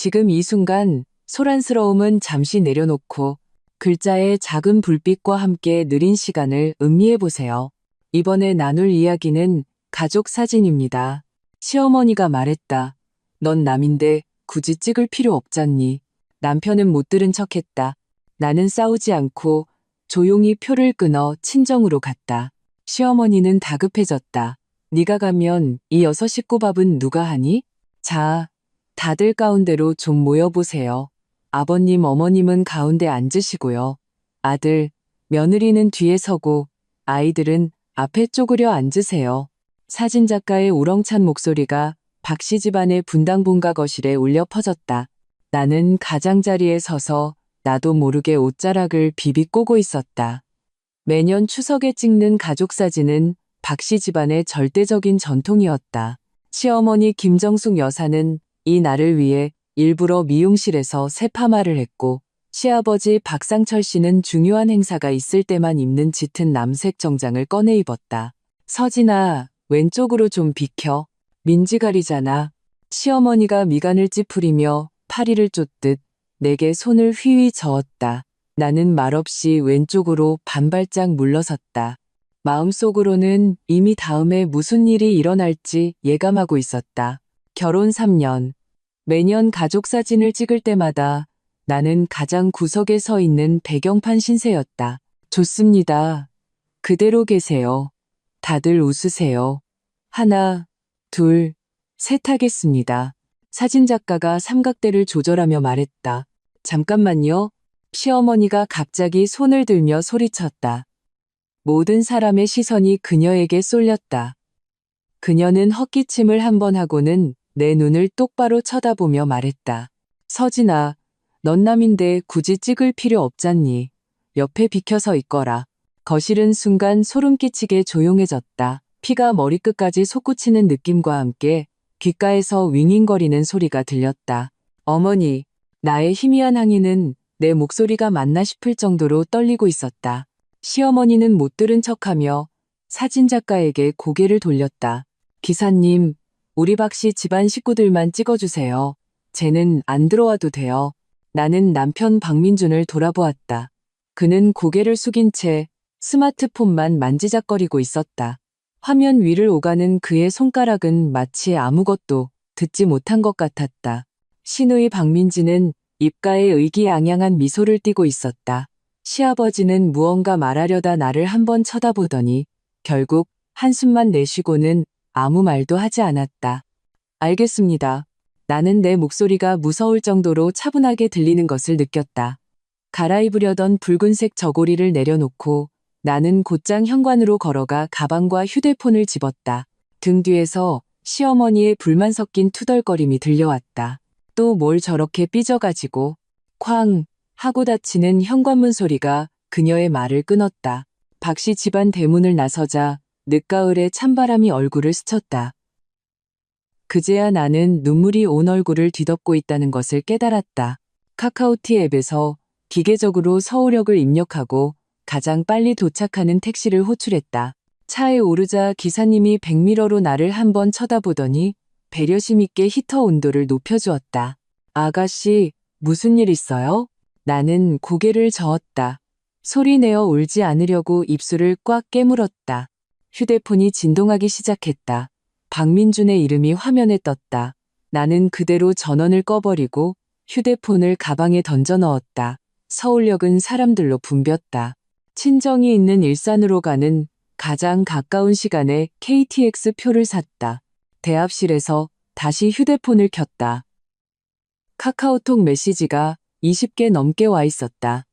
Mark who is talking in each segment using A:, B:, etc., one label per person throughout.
A: 지금 이 순간 소란스러움은 잠시 내려놓고 글자의 작은 불빛과 함께 느린 시간을 음미해 보세요. 이번에 나눌 이야기는 가족 사진입니다. 시어머니가 말했다. 넌 남인데 굳이 찍을 필요 없잖니. 남편은 못 들은 척했다. 나는 싸우지 않고 조용히 표를 끊어 친정으로 갔다. 시어머니는 다급해졌다. 네가 가면 이 6식구 밥은 누가 하니? 자, 다들 가운데로 좀 모여보세요. 아버님, 어머님은 가운데 앉으시고요. 아들, 며느리는 뒤에 서고 아이들은 앞에 쪼그려 앉으세요. 사진작가의 우렁찬 목소리가 박씨 집안의 분당본가 거실에 울려 퍼졌다. 나는 가장자리에 서서 나도 모르게 옷자락을 비비꼬고 있었다. 매년 추석에 찍는 가족사진은 박씨 집안의 절대적인 전통이었다. 시어머니 김정숙 여사는 이 날을 위해 일부러 미용실에서 새 파마를 했고, 시아버지 박상철 씨는 중요한 행사가 있을 때만 입는 짙은 남색 정장을 꺼내 입었다. 서진아, 왼쪽으로 좀 비켜. 민지 가리잖아. 시어머니가 미간을 찌푸리며 파리를 쫓듯 내게 손을 휘휘 저었다. 나는 말없이 왼쪽으로 반발짝 물러섰다. 마음속으로는 이미 다음에 무슨 일이 일어날지 예감하고 있었다. 결혼 3년. 매년 가족 사진을 찍을 때마다 나는 가장 구석에 서 있는 배경판 신세였다. 좋습니다. 그대로 계세요. 다들 웃으세요. 하나, 둘, 셋 하겠습니다. 사진작가가 삼각대를 조절하며 말했다. 잠깐만요. 시어머니가 갑자기 손을 들며 소리쳤다. 모든 사람의 시선이 그녀에게 쏠렸다. 그녀는 헛기침을 한 번 하고는 내 눈을 똑바로 쳐다보며 말했다. 서진아, 넌 남인데 굳이 찍을 필요 없잖니. 옆에 비켜서 있거라. 거실은 순간 소름 끼치게 조용해졌다. 피가 머리끝까지 솟구치는 느낌과 함께 귓가에서 윙윙거리는 소리가 들렸다. 어머니, 나의 희미한 항의는 내 목소리가 맞나 싶을 정도로 떨리고 있었다. 시어머니는 못 들은 척하며 사진작가에게 고개를 돌렸다. 기사님, 우리 박씨 집안 식구들만 찍어주세요. 쟤는 안 들어와도 돼요. 나는 남편 박민준을 돌아보았다. 그는 고개를 숙인 채 스마트폰만 만지작거리고 있었다. 화면 위를 오가는 그의 손가락은 마치 아무것도 듣지 못한 것 같았다. 시누이 박민지는 입가에 의기양양한 미소를 띠고 있었다. 시아버지는 무언가 말하려다 나를 한번 쳐다보더니 결국 한숨만 내쉬고는 아무 말도 하지 않았다. 알겠습니다. 나는 내 목소리가 무서울 정도로 차분하게 들리는 것을 느꼈다. 갈아입으려던 붉은색 저고리를 내려놓고 나는 곧장 현관으로 걸어가 가방과 휴대폰을 집었다. 등 뒤에서 시어머니의 불만 섞인 투덜거림이 들려왔다. 또 뭘 저렇게 삐져가지고 쾅 하고 닫히는 현관문 소리가 그녀의 말을 끊었다. 박씨 집안 대문을 나서자 늦가을에 찬바람이 얼굴을 스쳤다. 그제야 나는 눈물이 온 얼굴을 뒤덮고 있다는 것을 깨달았다. 카카오티 앱에서 기계적으로 서울역을 입력하고 가장 빨리 도착하는 택시를 호출했다. 차에 오르자 기사님이 백미러로 나를 한번 쳐다보더니 배려심 있게 히터 온도를 높여주었다. 아가씨, 무슨 일 있어요? 나는 고개를 저었다. 소리내어 울지 않으려고 입술을 꽉 깨물었다. 휴대폰이 진동하기 시작했다. 박민준의 이름이 화면에 떴다. 나는 그대로 전원을 꺼버리고 휴대폰을 가방에 던져 넣었다. 서울역은 사람들로 붐볐다. 친정이 있는 일산으로 가는 가장 가까운 시간에 KTX 표를 샀다. 대합실에서 다시 휴대폰을 켰다. 카카오톡 메시지가 20개 넘게 와 있었다.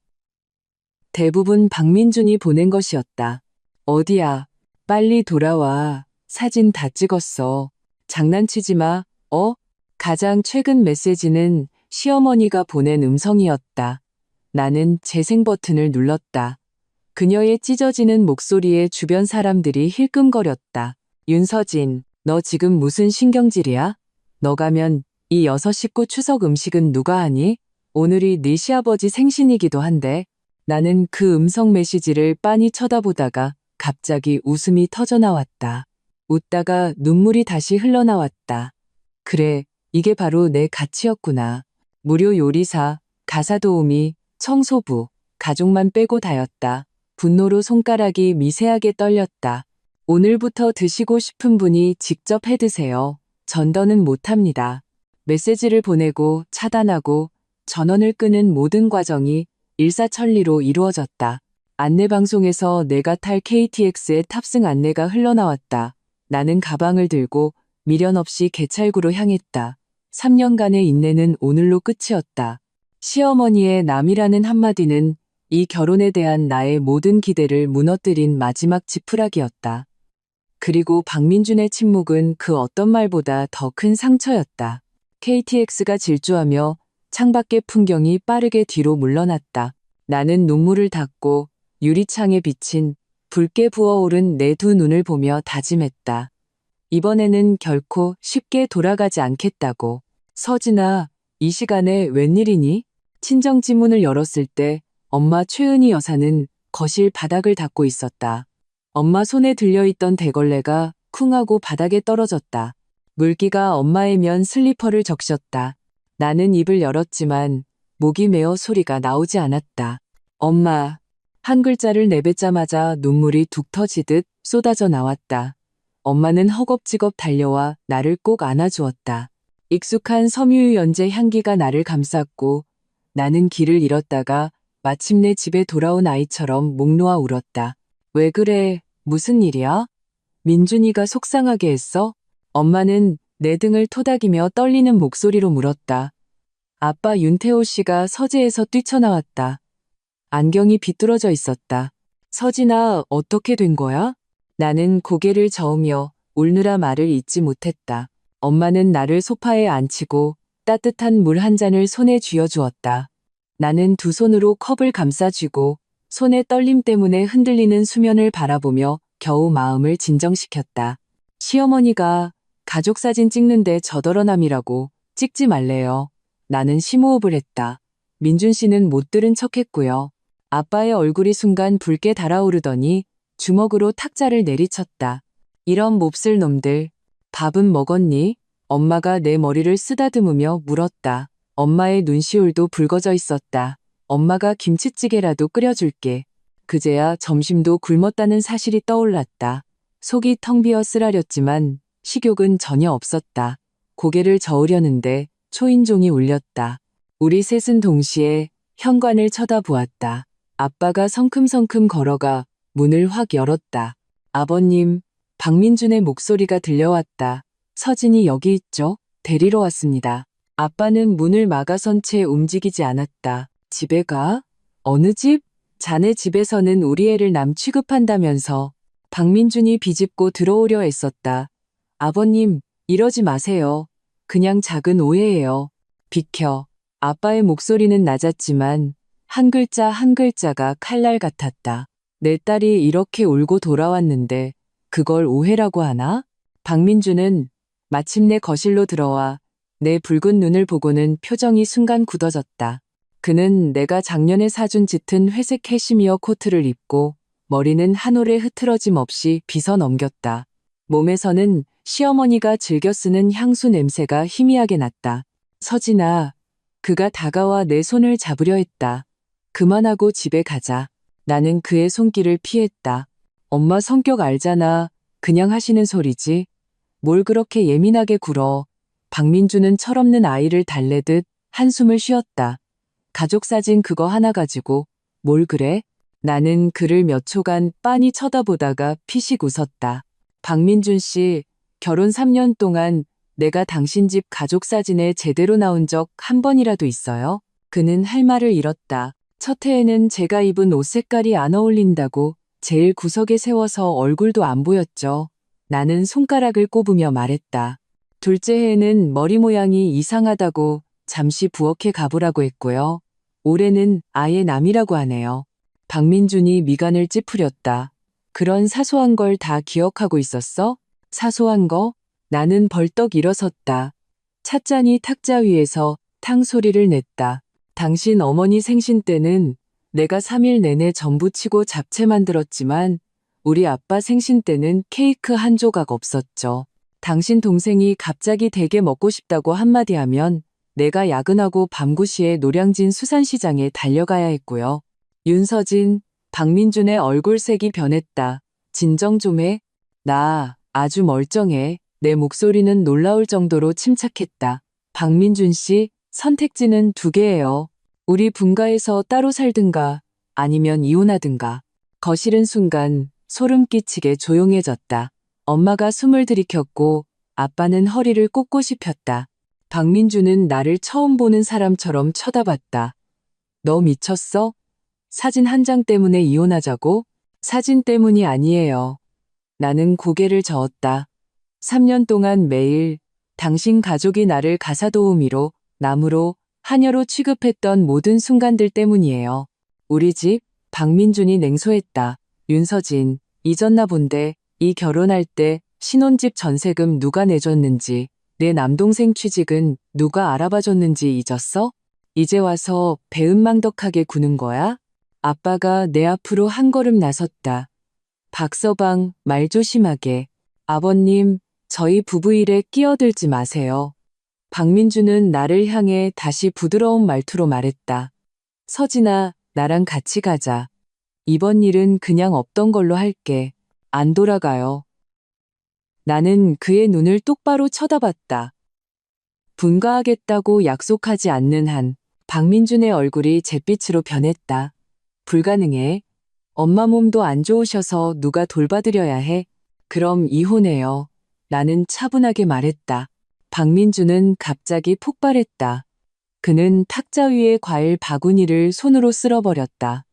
A: 대부분 박민준이 보낸 것이었다. 어디야? 빨리 돌아와. 사진 다 찍었어. 장난치지 마. 가장 최근 메시지는 시어머니가 보낸 음성이었다. 나는 재생 버튼을 눌렀다. 그녀의 찢어지는 목소리에 주변 사람들이 힐끔거렸다. 윤서진, 너 지금 무슨 신경질이야? 너 가면 이 6식구 추석 음식은 누가 하니? 오늘이 네 시아버지 생신이기도 한데. 나는 그 음성 메시지를 빤히 쳐다보다가 갑자기 웃음이 터져나왔다. 웃다가 눈물이 다시 흘러나왔다. 그래, 이게 바로 내 가치였구나. 무료 요리사, 가사 도우미, 청소부, 가족만 빼고 다였다. 분노로 손가락이 미세하게 떨렸다. 오늘부터 드시고 싶은 분이 직접 해 드세요. 전더는 못합니다. 메시지를 보내고 차단하고 전원을 끄는 모든 과정이 일사천리로 이루어졌다. 안내방송에서 내가 탈 KTX의 탑승 안내가 흘러나왔다. 나는 가방을 들고 미련 없이 개찰구로 향했다. 3년간의 인내는 오늘로 끝이었다. 시어머니의 남이라는 한마디는 이 결혼에 대한 나의 모든 기대를 무너뜨린 마지막 지푸라기였다. 그리고 박민준의 침묵은 그 어떤 말보다 더 큰 상처였다. KTX가 질주하며 창밖의 풍경이 빠르게 뒤로 물러났다. 나는 눈물을 닦고 유리창에 비친 붉게 부어오른 내 두 눈을 보며 다짐했다. 이번에는 결코 쉽게 돌아가지 않겠다고. 서진아, 이 시간에 웬일이니? 친정집 문을 열었을 때 엄마 최은희 여사는 거실 바닥을 닦고 있었다. 엄마 손에 들려있던 대걸레가 쿵 하고 바닥에 떨어졌다. 물기가 엄마의 면 슬리퍼를 적셨다. 나는 입을 열었지만 목이 메어 소리가 나오지 않았다. 엄마. 한 글자를 내뱉자마자 눈물이 툭 터지듯 쏟아져 나왔다. 엄마는 허겁지겁 달려와 나를 꼭 안아주었다. 익숙한 섬유 연제 향기가 나를 감쌌고 나는 길을 잃었다가 마침내 집에 돌아온 아이처럼 목 놓아 울었다. 왜 그래? 무슨 일이야? 민준이가 속상하게 했어? 엄마는 내 등을 토닥이며 떨리는 목소리로 물었다. 아빠 윤태호 씨가 서재에서 뛰쳐나왔다. 안경이 비뚤어져 있었다. 서진아, 어떻게 된 거야? 나는 고개를 저으며 울느라 말을 잇지 못했다. 엄마는 나를 소파에 앉히고 따뜻한 물 한 잔을 손에 쥐어주었다. 나는 두 손으로 컵을 감싸쥐고 손의 떨림 때문에 흔들리는 수면을 바라보며 겨우 마음을 진정시켰다. 시어머니가 가족사진 찍는데 저더러남이라고 찍지 말래요. 나는 심호흡을 했다. 민준 씨는 못 들은 척했고요. 아빠의 얼굴이 순간 붉게 달아오르더니 주먹으로 탁자를 내리쳤다. 이런 몹쓸 놈들. 밥은 먹었니? 엄마가 내 머리를 쓰다듬으며 물었다. 엄마의 눈시울도 붉어져 있었다. 엄마가 김치찌개라도 끓여줄게. 그제야 점심도 굶었다는 사실이 떠올랐다. 속이 텅 비어 쓰라렸지만 식욕은 전혀 없었다. 고개를 저으려는데 초인종이 울렸다. 우리 셋은 동시에 현관을 쳐다보았다. 아빠가 성큼성큼 걸어가 문을 확 열었다. 아버님, 박민준의 목소리가 들려왔다. 서진이 여기 있죠? 데리러 왔습니다. 아빠는 문을 막아선 채 움직이지 않았다. 집에 가? 어느 집? 자네 집에서는 우리 애를 남 취급한다면서. 박민준이 비집고 들어오려 애썼다. 아버님, 이러지 마세요. 그냥 작은 오해예요. 비켜. 아빠의 목소리는 낮았지만 한 글자 한 글자가 칼날 같았다. 내 딸이 이렇게 울고 돌아왔는데 그걸 오해라고 하나? 박민준은 마침내 거실로 들어와 내 붉은 눈을 보고는 표정이 순간 굳어졌다. 그는 내가 작년에 사준 짙은 회색 캐시미어 코트를 입고 머리는 한 올에 흐트러짐 없이 빗어 넘겼다. 몸에서는 시어머니가 즐겨 쓰는 향수 냄새가 희미하게 났다. 서진아, 그가 다가와 내 손을 잡으려 했다. 그만하고 집에 가자. 나는 그의 손길을 피했다. 엄마 성격 알잖아. 그냥 하시는 소리지. 뭘 그렇게 예민하게 굴어. 박민주는 철없는 아이를 달래듯 한숨을 쉬었다. 가족사진 그거 하나 가지고 뭘 그래? 나는 그를 몇 초간 빤히 쳐다보다가 피식 웃었다. 박민준 씨, 결혼 3년 동안 내가 당신 집 가족사진에 제대로 나온 적 한 번이라도 있어요? 그는 할 말을 잃었다. 첫 해에는 제가 입은 옷 색깔이 안 어울린다고 제일 구석에 세워서 얼굴도 안 보였죠. 나는 손가락을 꼽으며 말했다. 둘째 해에는 머리 모양이 이상하다고 잠시 부엌에 가보라고 했고요. 올해는 아예 남이라고 하네요. 박민준이 미간을 찌푸렸다. 그런 사소한 걸 다 기억하고 있었어? 사소한 거? 나는 벌떡 일어섰다. 찻잔이 탁자 위에서 탕 소리를 냈다. 당신 어머니 생신 때는 내가 3일 내내 전부 치고 잡채 만들었지만 우리 아빠 생신 때는 케이크 한 조각 없었죠. 당신 동생이 갑자기 되게 먹고 싶다고 한마디 하면 내가 야근하고 밤구시에 노량진 수산시장에 달려가야 했고요. 윤서진, 박민준의 얼굴색이 변했다. 진정 좀 해. 나 아주 멀쩡해. 내 목소리는 놀라울 정도로 침착했다. 박민준 씨, 선택지는 두 개예요. 우리 분가에서 따로 살든가 아니면 이혼하든가. 거실은 순간 소름 끼치게 조용해졌다. 엄마가 숨을 들이켰고 아빠는 허리를 꼿꼿이 폈다. 박민주는 나를 처음 보는 사람처럼 쳐다봤다. 너 미쳤어? 사진 한 장 때문에 이혼하자고? 사진 때문이 아니에요. 나는 고개를 저었다. 3년 동안 매일 당신 가족이 나를 가사도우미로, 나무로, 하녀로 취급했던 모든 순간들 때문이에요. 우리 집, 박민준이 냉소했다. 윤서진, 잊었나 본데 이 결혼할 때 신혼집 전세금 누가 내줬는지, 내 남동생 취직은 누가 알아봐줬는지 잊었어? 이제 와서 배은망덕하게 구는 거야? 아빠가 내 앞으로 한 걸음 나섰다. 박서방, 말 조심하게. 아버님, 저희 부부 일에 끼어들지 마세요. 박민주는 나를 향해 다시 부드러운 말투로 말했다. 서진아, 나랑 같이 가자. 이번 일은 그냥 없던 걸로 할게. 안 돌아가요. 나는 그의 눈을 똑바로 쳐다봤다. 분가하겠다고 약속하지 않는 한 박민준의 얼굴이 잿빛으로 변했다. 불가능해. 엄마 몸도 안 좋으셔서 누가 돌봐드려야 해. 그럼 이혼해요. 나는 차분하게 말했다. 박민준은 갑자기 폭발했다. 그는 탁자 위의 과일 바구니를 손으로 쓸어버렸다.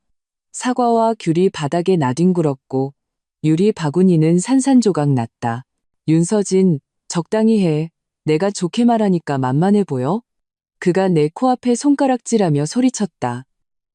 A: 사과와 귤이 바닥에 나뒹굴었고 유리 바구니는 산산조각 났다. 윤서진, 적당히 해. 내가 좋게 말하니까 만만해 보여? 그가 내 코앞에 손가락질하며 소리쳤다.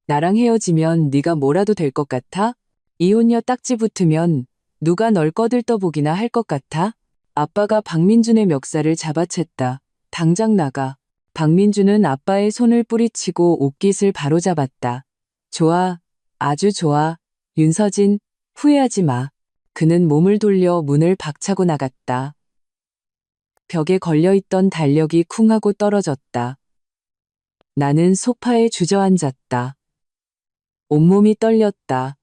A: 나랑 헤어지면 네가 뭐라도 될 것 같아? 이혼녀 딱지 붙으면 누가 널 꺼들떠보기나 할 것 같아? 아빠가 박민준의 멱살을 잡아챘다. 당장 나가. 박민준은 아빠의 손을 뿌리치고 옷깃을 바로잡았다. 좋아. 아주 좋아. 윤서진, 후회하지 마. 그는 몸을 돌려 문을 박차고 나갔다. 벽에 걸려있던 달력이 쿵 하고 떨어졌다. 나는 소파에 주저앉았다. 온몸이 떨렸다.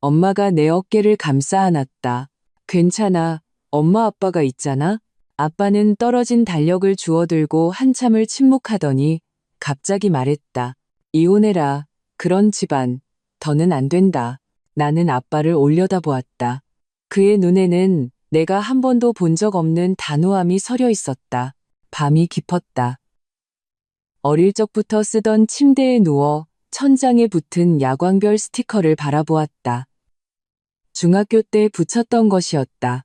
A: 엄마가 내 어깨를 감싸 안았다. 괜찮아. 엄마 아빠가 있잖아. 아빠는 떨어진 달력을 주워들고 한참을 침묵하더니 갑자기 말했다. 이혼해라. 그런 집안, 더는 안 된다. 나는 아빠를 올려다보았다. 그의 눈에는 내가 한 번도 본 적 없는 단호함이 서려 있었다. 밤이 깊었다. 어릴 적부터 쓰던 침대에 누워 천장에 붙은 야광별 스티커를 바라보았다. 중학교 때 붙였던 것이었다.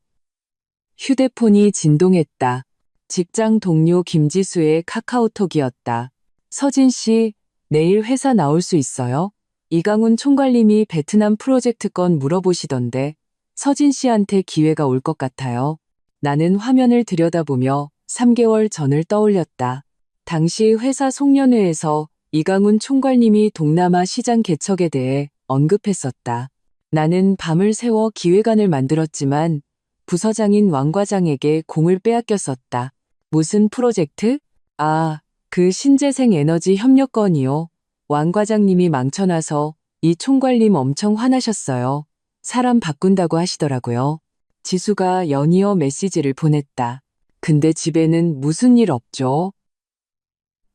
A: 휴대폰이 진동했다. 직장 동료 김지수의 카카오톡이었다. 서진 씨, 내일 회사 나올 수 있어요? 이강훈 총괄님이 베트남 프로젝트 건 물어보시던데 서진 씨한테 기회가 올 것 같아요. 나는 화면을 들여다보며 3개월 전을 떠올렸다. 당시 회사 송년회에서 이강훈 총괄님이 동남아 시장 개척에 대해 언급했었다. 나는 밤을 새워 기획안을 만들었지만 부서장인 왕 과장에게 공을 빼앗겼었다. 무슨 프로젝트? 아, 그 신재생 에너지 협력건이요. 왕 과장님이 망쳐놔서 이 총괄님 엄청 화나셨어요. 사람 바꾼다고 하시더라고요. 지수가 연이어 메시지를 보냈다. 근데 집에는 무슨 일 없죠?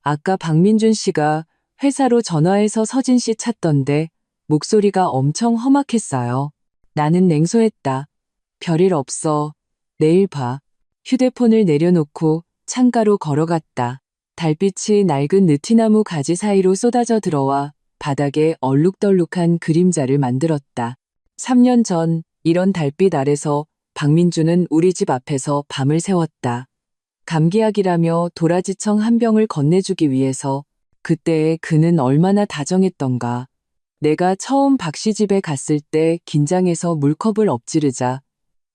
A: 아까 박민준 씨가 회사로 전화해서 서진 씨 찾던데 목소리가 엄청 험악했어요. 나는 냉소했다. 별일 없어. 내일 봐. 휴대폰을 내려놓고 창가로 걸어갔다. 달빛이 낡은 느티나무 가지 사이로 쏟아져 들어와 바닥에 얼룩덜룩한 그림자를 만들었다. 3년 전 이런 달빛 아래서 박민주는 우리 집 앞에서 밤을 새웠다. 감기약이라며 도라지청 한 병을 건네주기 위해서. 그때의 그는 얼마나 다정했던가. 내가 처음 박씨 집에 갔을 때 긴장해서 물컵을 엎지르자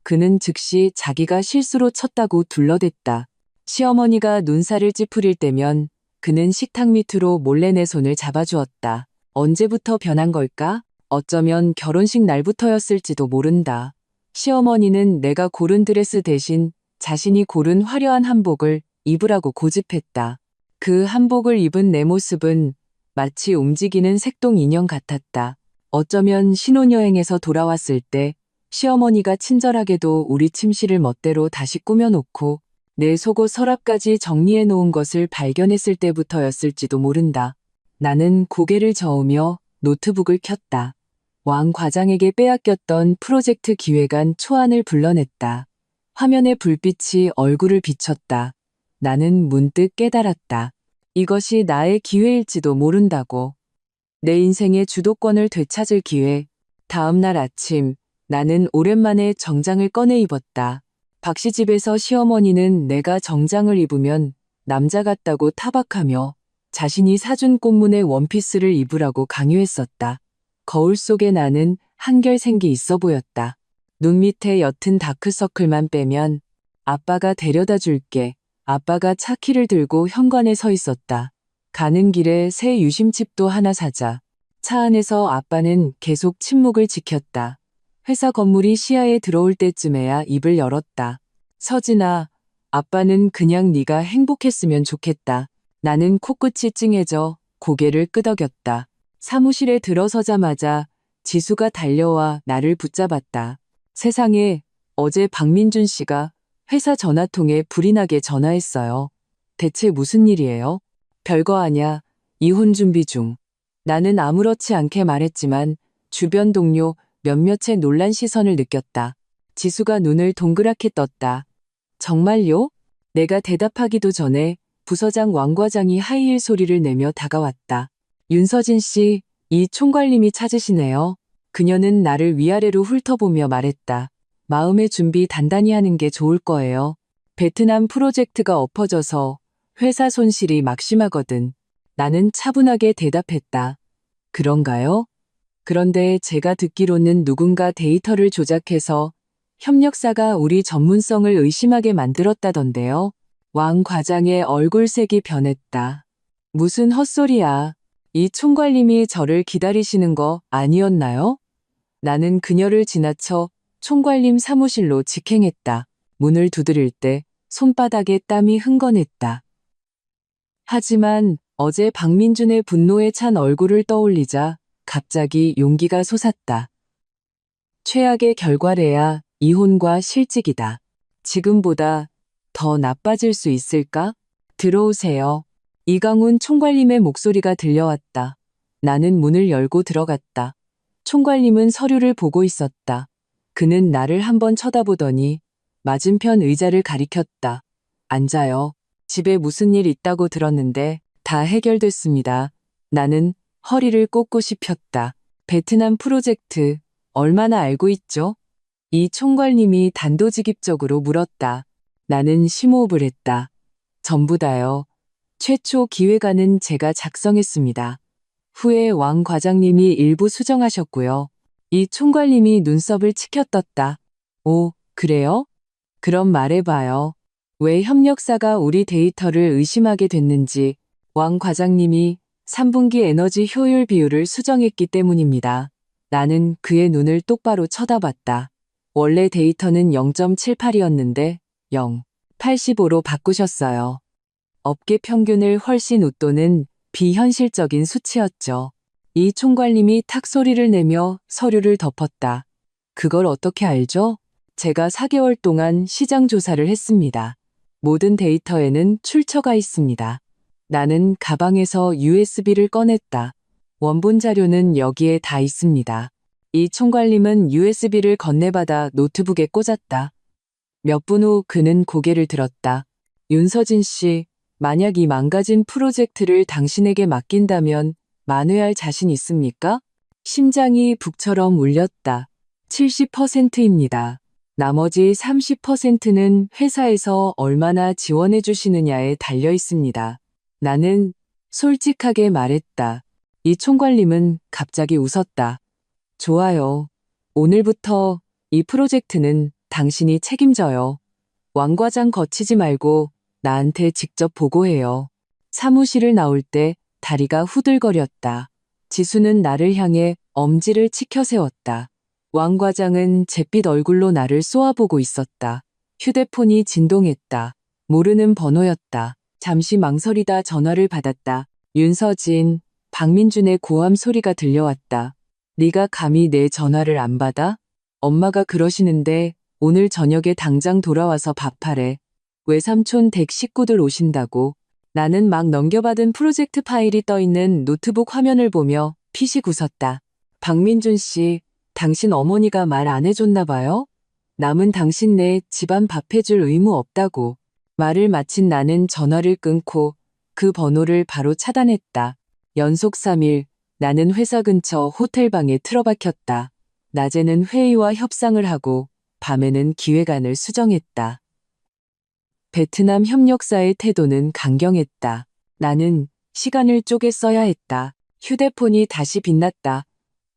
A: 그는 즉시 자기가 실수로 쳤다고 둘러댔다. 시어머니가 눈살을 찌푸릴 때면 그는 식탁 밑으로 몰래 내 손을 잡아주었다. 언제부터 변한 걸까? 어쩌면 결혼식 날부터였을지도 모른다. 시어머니는 내가 고른 드레스 대신 자신이 고른 화려한 한복을 입으라고 고집했다. 그 한복을 입은 내 모습은 마치 움직이는 색동 인형 같았다. 어쩌면 신혼여행에서 돌아왔을 때 시어머니가 친절하게도 우리 침실을 멋대로 다시 꾸며놓고 내 속옷 서랍까지 정리해 놓은 것을 발견했을 때부터였을지도 모른다. 나는 고개를 저으며 노트북을 켰다. 왕 과장에게 빼앗겼던 프로젝트 기획안 초안을 불러냈다. 화면에 불빛이 얼굴을 비췄다. 나는 문득 깨달았다. 이것이 나의 기회일지도 모른다고. 내 인생의 주도권을 되찾을 기회. 다음 날 아침, 나는 오랜만에 정장을 꺼내 입었다. 박씨 집에서 시어머니는 내가 정장을 입으면 남자 같다고 타박하며 자신이 사준 꽃무늬 원피스를 입으라고 강요했었다. 거울 속에 나는 한결생기 있어 보였다. 눈 밑에 옅은 다크서클만 빼면 아빠가 데려다 줄게. 아빠가 차키를 들고 현관에 서 있었다. 가는 길에 새 유심칩도 하나 사자. 차 안에서 아빠는 계속 침묵을 지켰다. 회사 건물이 시야에 들어올 때쯤에야 입을 열었다. 서진아, 아빠는 그냥 네가 행복했으면 좋겠다. 나는 코끝이 찡해져 고개를 끄덕였다. 사무실에 들어서자마자 지수가 달려와 나를 붙잡았다. 세상에, 어제 박민준 씨가 회사 전화통에 불이 나게 전화했어요. 대체 무슨 일이에요? 별거 아냐. 이혼 준비 중. 나는 아무렇지 않게 말했지만 주변 동료 몇몇의 놀란 시선을 느꼈다. 지수가 눈을 동그랗게 떴다. 정말요? 내가 대답하기도 전에 부서장 왕 과장이 하이힐 소리를 내며 다가왔다. 윤서진 씨, 이 총괄님이 찾으시네요. 그녀는 나를 위아래로 훑어보며 말했다. 마음의 준비 단단히 하는 게 좋을 거예요. 베트남 프로젝트가 엎어져서 회사 손실이 막심하거든. 나는 차분하게 대답했다. 그런가요? 그런데 제가 듣기로는 누군가 데이터를 조작해서 협력사가 우리 전문성을 의심하게 만들었다던데요. 왕 과장의 얼굴색이 변했다. 무슨 헛소리야. 이 총괄님이 저를 기다리시는 거 아니었나요? 나는 그녀를 지나쳐 총괄님 사무실로 직행했다. 문을 두드릴 때 손바닥에 땀이 흥건했다. 하지만 어제 박민준의 분노에 찬 얼굴을 떠올리자 갑자기 용기가 솟았다. 최악의 결과래야 이혼과 실직이다. 지금보다 더 나빠질 수 있을까? 들어오세요. 이강훈 총괄님의 목소리가 들려왔다. 나는 문을 열고 들어갔다. 총괄님은 서류를 보고 있었다. 그는 나를 한번 쳐다보더니 맞은편 의자를 가리켰다. 앉아요. 집에 무슨 일 있다고 들었는데 다 해결됐습니다. 나는 허리를 꼿꼿이 폈다. 베트남 프로젝트 얼마나 알고 있죠? 이 총괄님이 단도직입적으로 물었다. 나는 심호흡을 했다. 전부 다요. 최초 기획안은 제가 작성했습니다. 후에 왕 과장님이 일부 수정하셨고요. 이 총괄님이 눈썹을 치켜떴다. 오, 그래요? 그럼 말해봐요. 왜 협력사가 우리 데이터를 의심하게 됐는지. 왕 과장님이 3분기 에너지 효율 비율을 수정했기 때문입니다. 나는 그의 눈을 똑바로 쳐다봤다. 원래 데이터는 0.78이었는데 0.85로 바꾸셨어요. 업계 평균을 훨씬 웃도는 비현실적인 수치였죠. 이 총괄님이 탁 소리를 내며 서류를 덮었다. 그걸 어떻게 알죠? 제가 4개월 동안 시장 조사를 했습니다. 모든 데이터에는 출처가 있습니다. 나는 가방에서 USB를 꺼냈다. 원본 자료는 여기에 다 있습니다. 이 총괄님은 USB를 건네받아 노트북에 꽂았다. 몇 분 후 그는 고개를 들었다. 윤서진 씨, 만약 이 망가진 프로젝트를 당신에게 맡긴다면 만회할 자신 있습니까? 심장이 북처럼 울렸다. 70%입니다. 나머지 30%는 회사에서 얼마나 지원해 주시느냐에 달려 있습니다. 나는 솔직하게 말했다. 이 총괄님은 갑자기 웃었다. 좋아요. 오늘부터 이 프로젝트는 당신이 책임져요. 왕 과장 거치지 말고 나한테 직접 보고해요. 사무실을 나올 때 다리가 후들거렸다. 지수는 나를 향해 엄지를 치켜 세웠다. 왕 과장은 잿빛 얼굴로 나를 쏘아보고 있었다. 휴대폰이 진동했다. 모르는 번호였다. 잠시 망설이다 전화를 받았다. 윤서진, 박민준의 고함 소리가 들려왔다. 네가 감히 내 전화를 안 받아? 엄마가 그러시는데 오늘 저녁에 당장 돌아와서 밥하래. 외삼촌 댁 식구들 오신다고. 나는 막 넘겨받은 프로젝트 파일이 떠있는 노트북 화면을 보며 피식 웃었다. 박민준 씨, 당신 어머니가 말 안 해줬나 봐요? 남은 당신네 집안 밥 해줄 의무 없다고. 말을 마친 나는 전화를 끊고 그 번호를 바로 차단했다. 연속 3일 나는 회사 근처 호텔방에 틀어박혔다. 낮에는 회의와 협상을 하고 밤에는 기획안을 수정했다. 베트남 협력사의 태도는 강경했다. 나는 시간을 쪼개 써야 했다. 휴대폰이 다시 빛났다.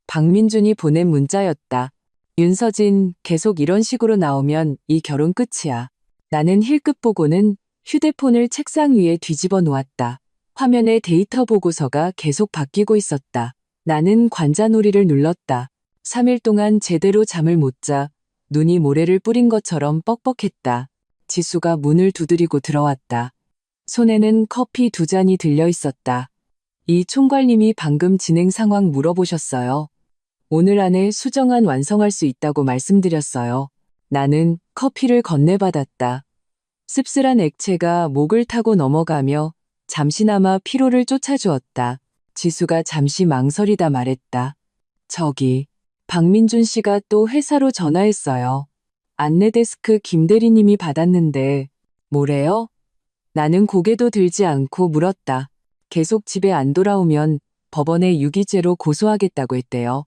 A: 박민준이 보낸 문자였다. 윤서진, 계속 이런 식으로 나오면 이 결혼 끝이야. 나는 힐끗 보고는 휴대폰을 책상 위에 뒤집어 놓았다. 화면에 데이터 보고서가 계속 바뀌고 있었다. 나는 관자놀이를 눌렀다. 3일 동안 제대로 잠을 못 자 눈이 모래를 뿌린 것처럼 뻑뻑했다. 지수가 문을 두드리고 들어왔다. 손에는 커피 2잔이 들려 있었다. 이 총괄님이 방금 진행 상황 물어보셨어요. 오늘 안에 수정안 완성할 수 있다고 말씀드렸어요. 나는 커피를 건네받았다. 씁쓸한 액체가 목을 타고 넘어가며 잠시나마 피로를 쫓아주었다. 지수가 잠시 망설이다 말했다. 저기, 박민준 씨가 또 회사로 전화했어요. 안내데스크 김대리님이 받았는데 뭐래요? 나는 고개도 들지 않고 물었다. 계속 집에 안 돌아오면 법원에 유기죄로 고소하겠다고 했대요.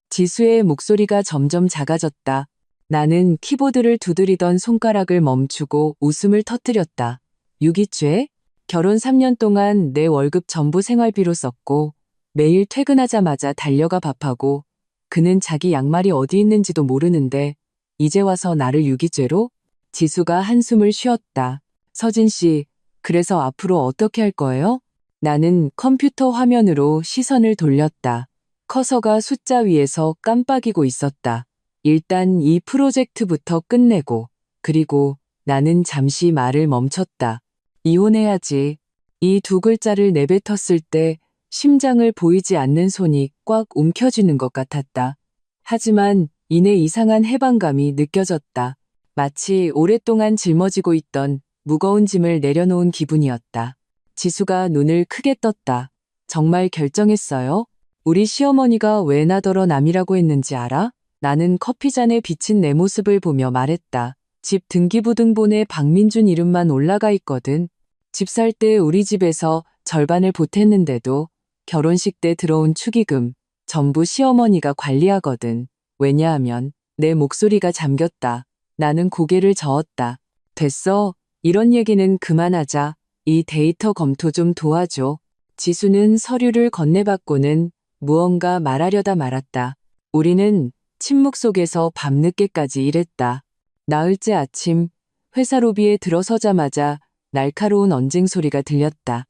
A: 지수의 목소리가 점점 작아졌다. 나는 키보드를 두드리던 손가락을 멈추고 웃음을 터뜨렸다. 유기죄? 결혼 3년 동안 내 월급 전부 생활비로 썼고 매일 퇴근하자마자 달려가 밥하고 그는 자기 양말이 어디 있는지도 모르는데 이제 와서 나를 유기죄로? 지수가 한숨을 쉬었다. 서진 씨, 그래서 앞으로 어떻게 할 거예요? 나는 컴퓨터 화면으로 시선을 돌렸다. 커서가 숫자 위에서 깜빡이고 있었다. 일단 이 프로젝트부터 끝내고, 그리고 나는 잠시 말을 멈췄다. 이혼해야지. 이 2글자를 내뱉었을 때 심장을 보이지 않는 손이 꽉 움켜쥐는 것 같았다. 하지만 이내 이상한 해방감이 느껴졌다. 마치 오랫동안 짊어지고 있던 무거운 짐을 내려놓은 기분이었다. 지수가 눈을 크게 떴다. 정말 결정했어요? 우리 시어머니가 왜 나더러 남이라고 했는지 알아? 나는 커피잔에 비친 내 모습을 보며 말했다. 집 등기부등본에 박민준 이름만 올라가 있거든. 집 살 때 우리 집에서 절반을 보탰는데도 결혼식 때 들어온 축의금 전부 시어머니가 관리하거든. 왜냐하면 내 목소리가 잠겼다. 나는 고개를 저었다. 됐어. 이런 얘기는 그만하자. 이 데이터 검토 좀 도와줘. 지수는 서류를 건네받고는 무언가 말하려다 말았다. 우리는 침묵 속에서 밤늦게까지 일했다. 나흘째 아침 회사 로비에 들어서자마자 날카로운 언쟁 소리가 들렸다.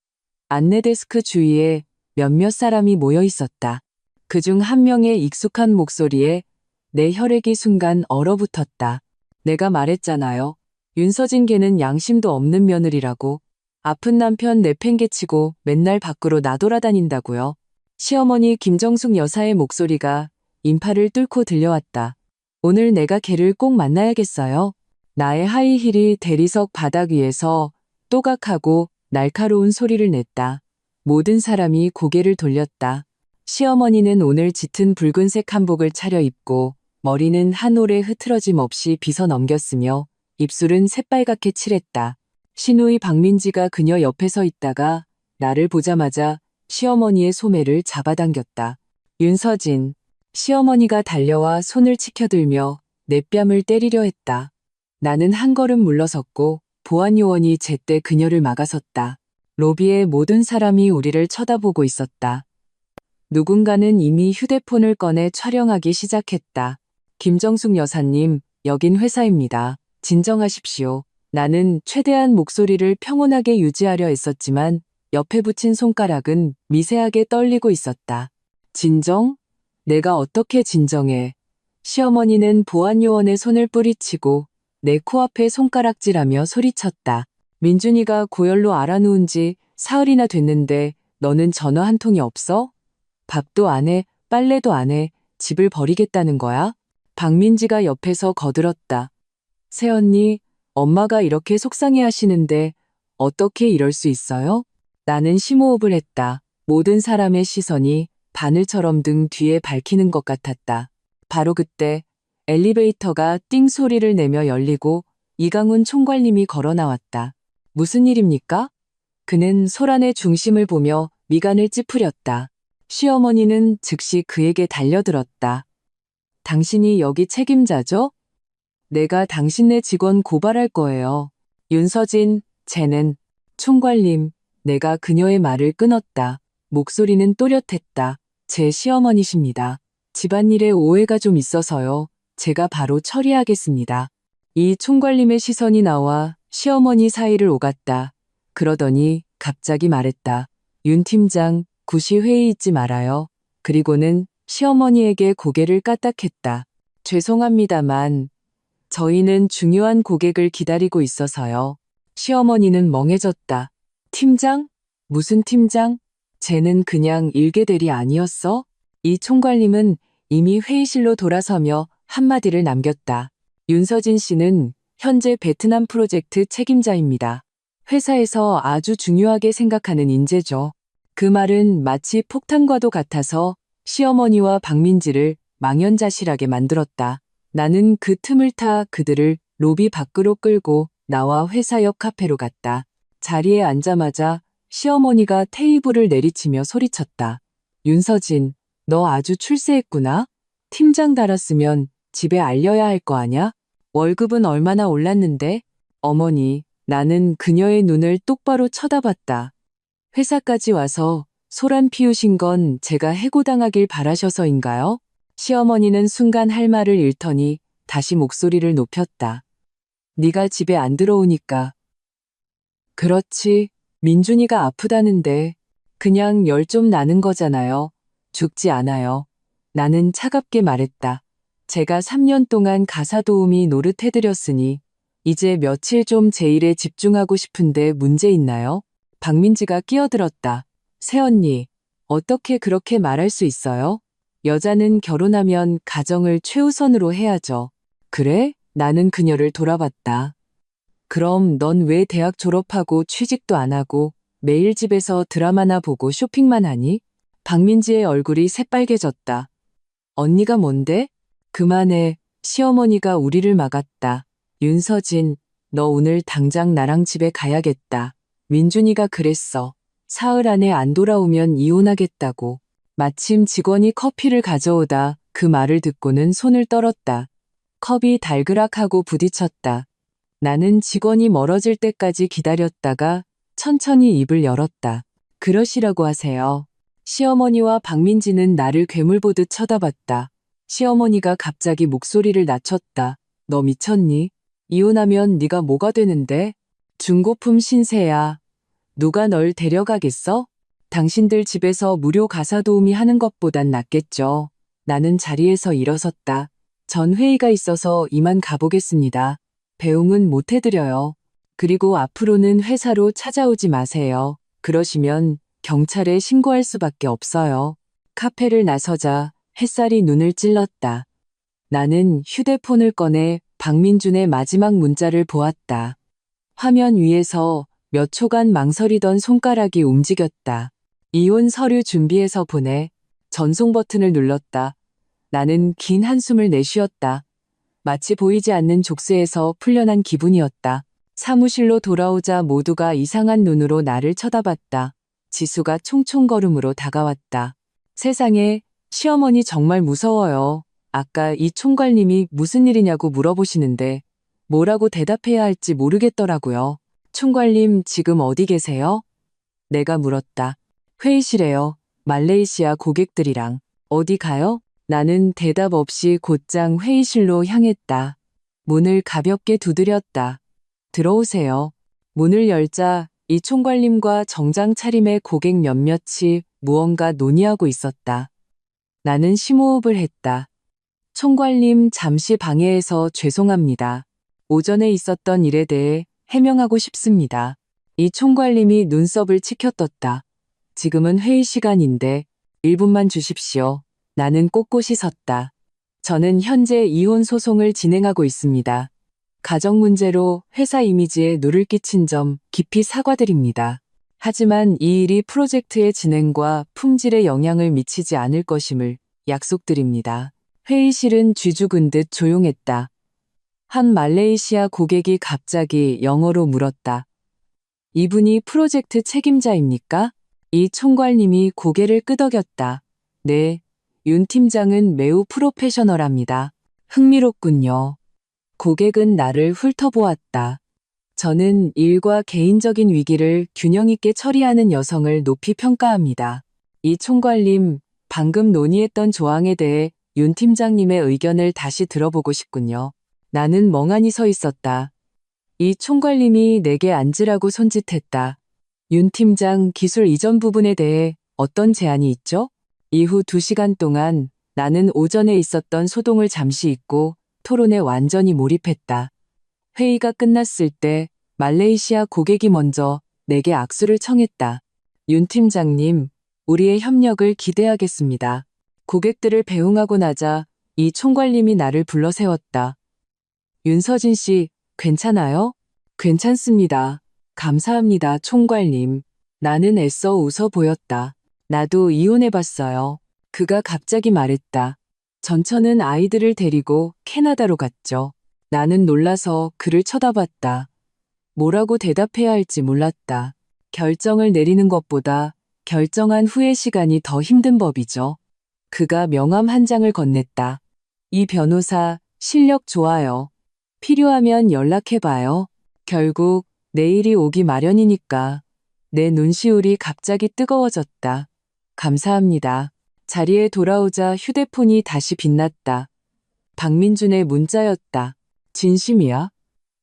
A: 안내데스크 주위에 몇몇 사람이 모여 있었다. 그중 한 명의 익숙한 목소리에 내 혈액이 순간 얼어붙었다. 내가 말했잖아요. 윤서진 걔는 양심도 없는 며느리라고. 아픈 남편 내팽개치고 맨날 밖으로 나돌아다닌다고요. 시어머니 김정숙 여사의 목소리가 인파를 뚫고 들려왔다. 오늘 내가 걔를 꼭 만나야겠어요. 나의 하이힐이 대리석 바닥 위에서 또각하고 날카로운 소리를 냈다. 모든 사람이 고개를 돌렸다. 시어머니는 오늘 짙은 붉은색 한복을 차려입고 머리는 한 올에 흐트러짐 없이 빗어 넘겼으며 입술은 새빨갛게 칠했다. 시누이 박민지가 그녀 옆에 서 있다가 나를 보자마자 시어머니의 소매를 잡아당겼다. 윤서진. 시어머니가 달려와 손을 치켜들며 내 뺨을 때리려 했다. 나는 한 걸음 물러섰고 보안 요원이 제때 그녀를 막아섰다. 로비의 모든 사람이 우리를 쳐다보고 있었다. 누군가는 이미 휴대폰을 꺼내 촬영하기 시작했다. 김정숙 여사님, 여긴 회사입니다. 진정하십시오. 나는 최대한 목소리를 평온하게 유지하려 했었지만 옆에 붙인 손가락은 미세하게 떨리고 있었다. 진정? 내가 어떻게 진정해? 시어머니는 보안 요원의 손을 뿌리치고 내 코앞에 손가락질하며 소리쳤다. 민준이가 고열로 알아누운 지 사흘이나 됐는데 너는 전화 한 통이 없어? 밥도 안 해, 빨래도 안 해, 집을 버리겠다는 거야? 박민지가 옆에서 거들었다. 새언니, 엄마가 이렇게 속상해 하시는데 어떻게 이럴 수 있어요? 나는 심호흡을 했다. 모든 사람의 시선이 바늘처럼 등 뒤에 밝히는 것 같았다. 바로 그때 엘리베이터가 띵 소리를 내며 열리고 이강훈 총괄님이 걸어 나왔다. 무슨 일입니까? 그는 소란의 중심을 보며 미간을 찌푸렸다. 시어머니는 즉시 그에게 달려들었다. 당신이 여기 책임자죠? 내가 당신네 직원 고발할 거예요. 윤서진, 쟤는, 총괄님, 내가 그녀의 말을 끊었다. 목소리는 또렷했다. 제 시어머니십니다. 집안일에 오해가 좀 있어서요. 제가 바로 처리하겠습니다. 이 총괄님의 시선이 나와 시어머니 사이를 오갔다. 그러더니 갑자기 말했다. 윤 팀장, 구시 회의 있지 말아요. 그리고는 시어머니에게 고개를 까딱했다. 죄송합니다만 저희는 중요한 고객을 기다리고 있어서요. 시어머니는 멍해졌다. 팀장? 무슨 팀장? 쟤는 그냥 일개대리 아니었어? 이 총괄님은 이미 회의실로 돌아서며 한마디를 남겼다. 윤서진 씨는 현재 베트남 프로젝트 책임자입니다. 회사에서 아주 중요하게 생각하는 인재죠. 그 말은 마치 폭탄과도 같아서 시어머니와 박민지를 망연자실하게 만들었다. 나는 그 틈을 타 그들을 로비 밖으로 끌고 나와 회사 옆 카페로 갔다. 자리에 앉자마자 시어머니가 테이블을 내리치며 소리쳤다. 윤서진, 너 아주 출세했구나. 팀장 달았으면 집에 알려야 할 거 아냐? 월급은 얼마나 올랐는데? 어머니, 나는 그녀의 눈을 똑바로 쳐다봤다. 회사까지 와서 소란 피우신 건 제가 해고당하길 바라셔서인가요? 시어머니는 순간 할 말을 잃더니 다시 목소리를 높였다. 네가 집에 안 들어오니까. 그렇지, 민준이가 아프다는데 그냥 열 좀 나는 거잖아요. 죽지 않아요. 나는 차갑게 말했다. 제가 3년 동안 가사 도우미 노릇해드렸으니 이제 며칠 좀 제 일에 집중하고 싶은데 문제 있나요? 박민지가 끼어들었다. 새언니, 어떻게 그렇게 말할 수 있어요? 여자는 결혼하면 가정을 최우선으로 해야죠. 그래? 나는 그녀를 돌아봤다. 그럼 넌 왜 대학 졸업하고 취직도 안 하고 매일 집에서 드라마나 보고 쇼핑만 하니? 박민지의 얼굴이 새빨개졌다. 언니가 뭔데? 그만해. 시어머니가 우리를 막았다. 윤서진, 너 오늘 당장 나랑 집에 가야겠다. 민준이가 그랬어. 사흘 안에 안 돌아오면 이혼하겠다고. 마침 직원이 커피를 가져오다 그 말을 듣고는 손을 떨었다. 컵이 달그락하고 부딪혔다. 나는 직원이 멀어질 때까지 기다렸다가 천천히 입을 열었다. 그러시라고 하세요. 시어머니와 박민지는 나를 괴물 보듯 쳐다봤다. 시어머니가 갑자기 목소리를 낮췄다. 너 미쳤니? 이혼하면 네가 뭐가 되는데? 중고품 신세야. 누가 널 데려가겠어? 당신들 집에서 무료 가사 도우미 하는 것보단 낫겠죠. 나는 자리에서 일어섰다. 전 회의가 있어서 이만 가보겠습니다. 배웅은 못 해드려요. 그리고 앞으로는 회사로 찾아오지 마세요. 그러시면 경찰에 신고할 수밖에 없어요. 카페를 나서자 햇살이 눈을 찔렀다. 나는 휴대폰을 꺼내 박민준의 마지막 문자를 보았다. 화면 위에서 몇 초간 망설이던 손가락이 움직였다. 이혼 서류 준비해서 보내. 전송 버튼을 눌렀다. 나는 긴 한숨을 내쉬었다. 마치 보이지 않는 족쇄에서 풀려난 기분이었다. 사무실로 돌아오자 모두가 이상한 눈으로 나를 쳐다봤다. 지수가 총총걸음으로 다가왔다. 세상에, 시어머니 정말 무서워요. 아까 이 총괄님이 무슨 일이냐고 물어보시는데 뭐라고 대답해야 할지 모르겠더라고요. 총괄님 지금 어디 계세요? 내가 물었다. 회의실에요. 말레이시아 고객들이랑. 어디 가요? 나는 대답 없이 곧장 회의실로 향했다. 문을 가볍게 두드렸다. 들어오세요. 문을 열자 이 총괄님과 정장 차림의 고객 몇몇이 무언가 논의하고 있었다. 나는 심호흡을 했다. 총괄님 잠시 방해해서 죄송합니다. 오전에 있었던 일에 대해 해명하고 싶습니다. 이 총괄님이 눈썹을 치켜떴다. 지금은 회의 시간인데 1분만 주십시오. 나는 꼿꼿이 섰다. 저는 현재 이혼 소송을 진행하고 있습니다. 가정 문제로 회사 이미지에 누를 끼친 점 깊이 사과드립니다. 하지만 이 일이 프로젝트의 진행과 품질에 영향을 미치지 않을 것임을 약속드립니다. 회의실은 쥐죽은 듯 조용했다. 한 말레이시아 고객이 갑자기 영어로 물었다. 이분이 프로젝트 책임자입니까? 이 총괄님이 고개를 끄덕였다. 네, 윤 팀장은 매우 프로페셔널합니다. 흥미롭군요. 고객은 나를 훑어보았다. 저는 일과 개인적인 위기를 균형 있게 처리하는 여성을 높이 평가합니다. 이 총괄님, 방금 논의했던 조항에 대해 윤 팀장님의 의견을 다시 들어보고 싶군요. 나는 멍하니 서 있었다. 이 총괄님이 내게 앉으라고 손짓했다. 윤 팀장 기술 이전 부분에 대해 어떤 제안이 있죠? 이후 2시간 동안 나는 오전에 있었던 소동을 잠시 잊고 토론에 완전히 몰입했다. 회의가 끝났을 때 말레이시아 고객이 먼저 내게 악수를 청했다. 윤 팀장님, 우리의 협력을 기대하겠습니다. 고객들을 배웅하고 나자 이 총괄님이 나를 불러 세웠다. 윤서진 씨, 괜찮아요? 괜찮습니다. 감사합니다, 총괄님. 나는 애써 웃어 보였다. 나도 이혼해봤어요. 그가 갑자기 말했다. 전처는 아이들을 데리고 캐나다로 갔죠. 나는 놀라서 그를 쳐다봤다. 뭐라고 대답해야 할지 몰랐다. 결정을 내리는 것보다 결정한 후의 시간이 더 힘든 법이죠. 그가 명함 한 장을 건넸다. 이 변호사 실력 좋아요. 필요하면 연락해봐요. 결국 내일이 오기 마련이니까. 내 눈시울이 갑자기 뜨거워졌다. 감사합니다. 자리에 돌아오자 휴대폰이 다시 빛났다. 박민준의 문자였다. 진심이야?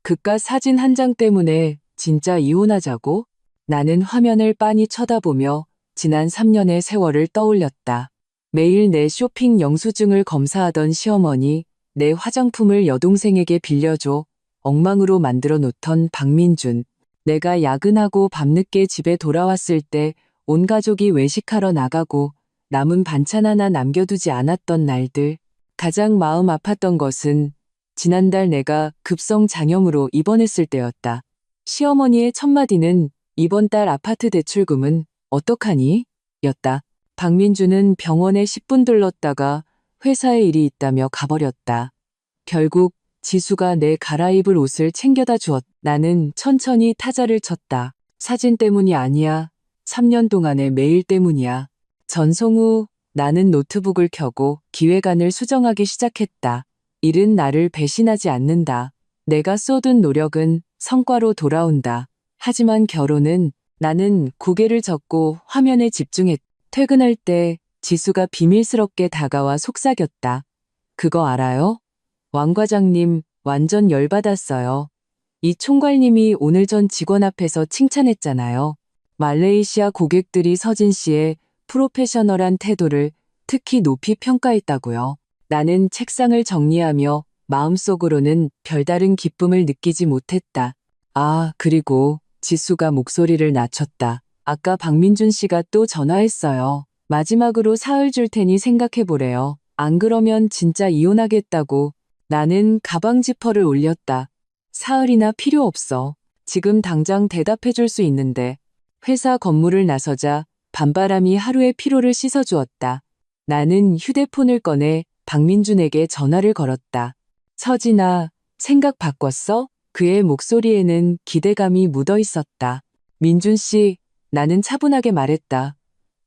A: 그깟 사진 한 장 때문에 진짜 이혼하자고? 나는 화면을 빤히 쳐다보며 지난 3년의 세월을 떠올렸다. 매일 내 쇼핑 영수증을 검사하던 시어머니, 내 화장품을 여동생에게 빌려줘 엉망으로 만들어 놓던 박민준, 내가 야근하고 밤늦게 집에 돌아왔을 때 온 가족이 외식하러 나가고 남은 반찬 하나 남겨두지 않았던 날들. 가장 마음 아팠던 것은 지난달 내가 급성 장염으로 입원했을 때였다. 시어머니의 첫마디는 이번 달 아파트 대출금은 어떡하니? 였다. 박민주는 병원에 10분 들렀다가 회사에 일이 있다며 가버렸다. 결국 지수가 내 갈아입을 옷을 챙겨다 주었다. 나는 천천히 타자를 쳤다. 사진 때문이 아니야. 3년 동안의 매일 때문이야. 전송 후 나는 노트북을 켜고 기획안을 수정하기 시작했다. 일은 나를 배신하지 않는다. 내가 쏟은 노력은 성과로 돌아온다. 하지만 결혼은 나는 고개를 젓고 화면에 집중했다. 퇴근할 때 지수가 비밀스럽게 다가와 속삭였다. 그거 알아요? 왕 과장님 완전 열받았어요. 이 총괄님이 오늘 전 직원 앞에서 칭찬했잖아요. 말레이시아 고객들이 서진 씨의 프로페셔널한 태도를 특히 높이 평가했다고요. 나는 책상을 정리하며 마음속으로는 별다른 기쁨을 느끼지 못했다. 아, 그리고 지수가 목소리를 낮췄다. 아까 박민준 씨가 또 전화했어요. 마지막으로 사흘 줄 테니 생각해보래요. 안 그러면 진짜 이혼하겠다고. 나는 가방 지퍼를 올렸다. 사흘이나 필요 없어. 지금 당장 대답해줄 수 있는데. 회사 건물을 나서자 밤바람이 하루의 피로를 씻어주었다. 나는 휴대폰을 꺼내 박민준에게 전화를 걸었다. 서진아, 생각 바꿨어? 그의 목소리에는 기대감이 묻어 있었다. 민준 씨, 나는 차분하게 말했다.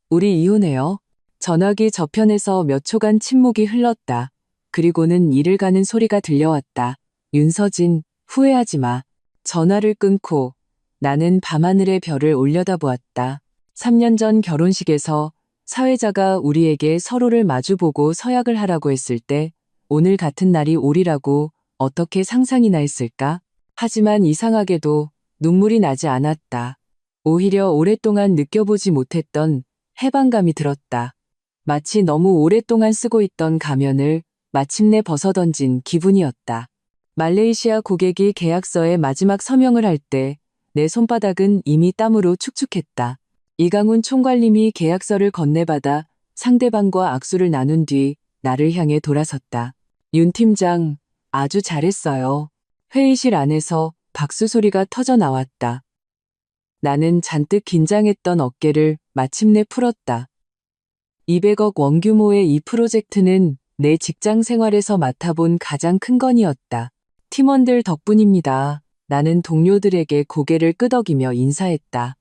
A: 우리 이혼해요. 전화기 저편에서 몇 초간 침묵이 흘렀다. 그리고는 이를 가는 소리가 들려왔다. 윤서진, 후회하지 마. 전화를 끊고 나는 밤하늘의 별을 올려다보았다. 3년 전 결혼식에서 사회자가 우리에게 서로를 마주보고 서약을 하라고 했을 때 오늘 같은 날이 오리라고 어떻게 상상이나 했을까? 하지만 이상하게도 눈물이 나지 않았다. 오히려 오랫동안 느껴보지 못했던 해방감이 들었다. 마치 너무 오랫동안 쓰고 있던 가면을 마침내 벗어던진 기분이었다. 말레이시아 고객이 계약서에 마지막 서명을 할 때 내 손바닥은 이미 땀으로 축축했다. 이강훈 총괄님이 계약서를 건네받아 상대방과 악수를 나눈 뒤 나를 향해 돌아섰다. 윤 팀장, 아주 잘했어요. 회의실 안에서 박수 소리가 터져 나왔다. 나는 잔뜩 긴장했던 어깨를 마침내 풀었다. 200억 원 규모의 이 프로젝트는 내 직장 생활에서 맡아본 가장 큰 건이었다. 팀원들 덕분입니다. 나는 동료들에게 고개를 끄덕이며 인사했다.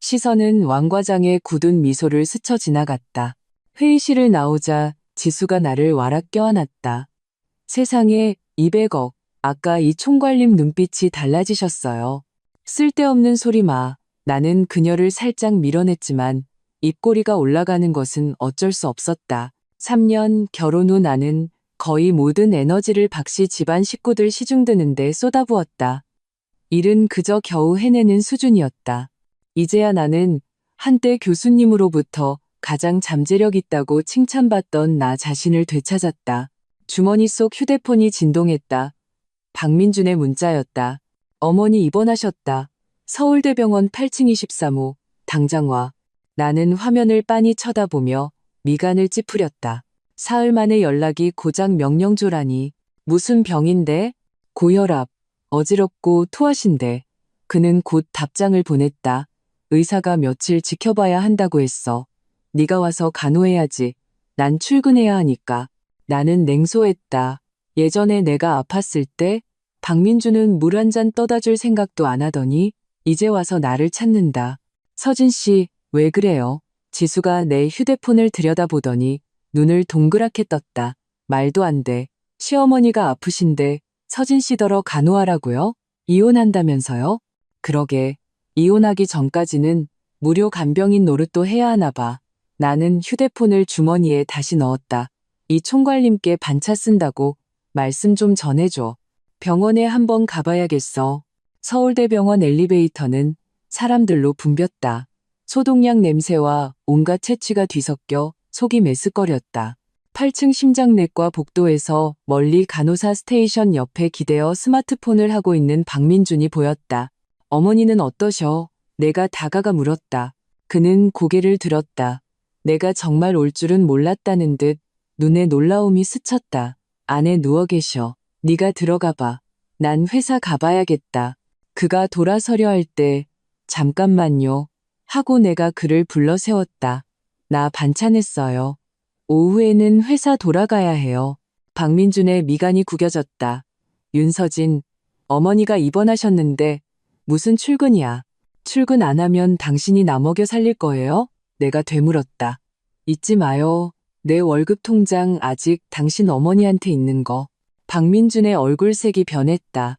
A: 시선은 왕 과장의 굳은 미소를 스쳐 지나갔다. 회의실을 나오자 지수가 나를 와락 껴안았다. 세상에 200억, 아까 이 총괄님 눈빛이 달라지셨어요. 쓸데없는 소리 마. 나는 그녀를 살짝 밀어냈지만 입꼬리가 올라가는 것은 어쩔 수 없었다. 3년 결혼 후 나는 거의 모든 에너지를 박씨 집안 식구들 시중드는데 쏟아부었다. 일은 그저 겨우 해내는 수준이었다. 이제야 나는 한때 교수님으로부터 가장 잠재력 있다고 칭찬받던 나 자신을 되찾았다. 주머니 속 휴대폰이 진동했다. 박민준의 문자였다. 어머니 입원하셨다. 서울대병원 8층 23호. 당장 와. 나는 화면을 빤히 쳐다보며 미간을 찌푸렸다. 사흘 만에 연락이 고작 명령조라니. 무슨 병인데? 고혈압. 어지럽고 토하신대. 그는 곧 답장을 보냈다. 의사가 며칠 지켜봐야 한다고 했어. 네가 와서 간호해야지. 난 출근해야 하니까. 나는 냉소했다. 예전에 내가 아팠을 때 박민주는 물 한 잔 떠다 줄 생각도 안 하더니 이제 와서 나를 찾는다. 서진 씨, 왜 그래요? 지수가 내 휴대폰을 들여다보더니 눈을 동그랗게 떴다. 말도 안 돼. 시어머니가 아프신데 서진 씨더러 간호하라고요? 이혼한다면서요? 그러게. 이혼하기 전까지는 무료 간병인 노릇도 해야 하나 봐. 나는 휴대폰을 주머니에 다시 넣었다. 이 총괄님께 반차 쓴다고 말씀 좀 전해줘. 병원에 한번 가봐야겠어. 서울대병원 엘리베이터는 사람들로 붐볐다. 소독약 냄새와 온갖 채취가 뒤섞여 속이 메스꺼렸다. 8층 심장내과 복도에서 멀리 간호사 스테이션 옆에 기대어 스마트폰을 하고 있는 박민준이 보였다. 어머니는 어떠셔? 내가 다가가 물었다. 그는 고개를 들었다. 내가 정말 올 줄은 몰랐다는 듯 눈에 놀라움이 스쳤다. 안에 누워 계셔. 네가 들어가 봐. 난 회사 가봐야겠다. 그가 돌아서려 할 때 잠깐만요. 하고 내가 그를 불러 세웠다. 나 반찬했어요. 오후에는 회사 돌아가야 해요. 박민준의 미간이 구겨졌다. 윤서진, 어머니가 입원하셨는데 무슨 출근이야. 출근 안 하면 당신이 나 먹여 살릴 거예요? 내가 되물었다. 잊지 마요. 내 월급 통장 아직 당신 어머니한테 있는 거. 박민준의 얼굴색이 변했다.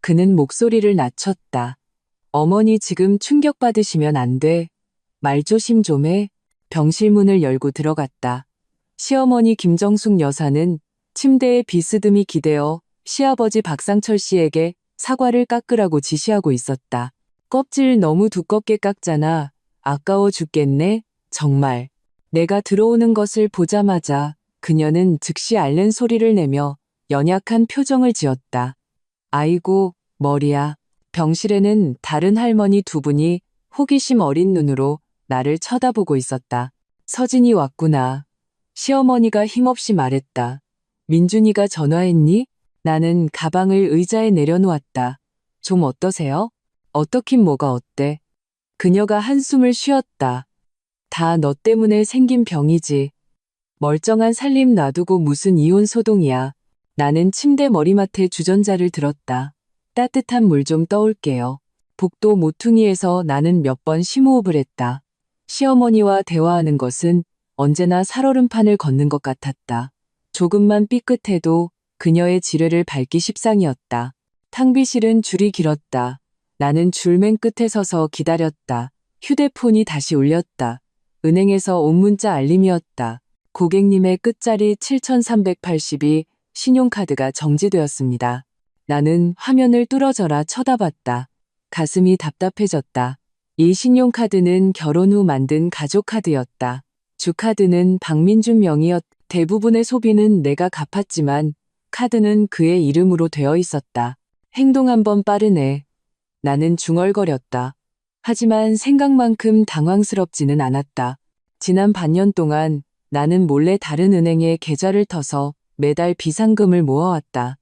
A: 그는 목소리를 낮췄다. 어머니 지금 충격받으시면 안 돼. 말 조심 좀 해. 병실 문을 열고 들어갔다. 시어머니 김정숙 여사는 침대에 비스듬히 기대어 시아버지 박상철 씨에게 사과를 깎으라고 지시하고 있었다. 껍질 너무 두껍게 깎잖아. 아까워 죽겠네. 정말. 내가 들어오는 것을 보자마자 그녀는 즉시 앓는 소리를 내며 연약한 표정을 지었다. 아이고, 머리야. 병실에는 다른 할머니 두 분이 호기심 어린 눈으로 나를 쳐다보고 있었다. 서진이 왔구나. 시어머니가 힘없이 말했다. 민준이가 전화했니? 나는 가방을 의자에 내려놓았다. 좀 어떠세요? 어떻긴 뭐가 어때? 그녀가 한숨을 쉬었다. 다 너 때문에 생긴 병이지. 멀쩡한 살림 놔두고 무슨 이혼 소동이야. 나는 침대 머리맡에 주전자를 들었다. 따뜻한 물 좀 떠올게요. 복도 모퉁이에서 나는 몇 번 심호흡을 했다. 시어머니와 대화하는 것은 언제나 살얼음판을 걷는 것 같았다. 조금만 삐끗해도 그녀의 지뢰를 밟기 십상이었다. 탕비실은 줄이 길었다. 나는 줄 맨 끝에 서서 기다렸다. 휴대폰이 다시 울렸다. 은행에서 온 문자 알림이었다. 고객님의 끝자리 7380이 신용카드가 정지되었습니다. 나는 화면을 뚫어져라 쳐다봤다. 가슴이 답답해졌다. 이 신용카드는 결혼 후 만든 가족카드였다. 주카드는 박민준 명의였. 대부분의 소비는 내가 갚았지만 카드는 그의 이름으로 되어 있었다. 행동 한번 빠르네. 나는 중얼거렸다. 하지만 생각만큼 당황스럽지는 않았다. 지난 반년 동안 나는 몰래 다른 은행에 계좌를 터서 매달 비상금을 모아왔다.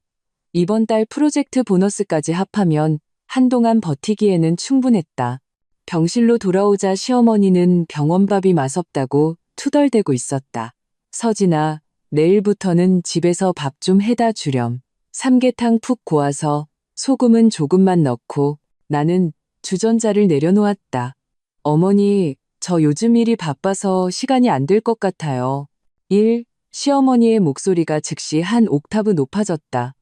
A: 이번 달 프로젝트 보너스까지 합하면 한동안 버티기에는 충분했다. 병실로 돌아오자 시어머니는 병원밥이 맛없다고 투덜대고 있었다. 서진아, 내일부터는 집에서 밥 좀 해다 주렴. 삼계탕 푹 고아서 소금은 조금만 넣고. 나는 주전자를 내려놓았다. 어머니, 저 요즘 일이 바빠서 시간이 안 될 것 같아요. 시어머니의 목소리가 즉시 한 옥타브 높아졌다.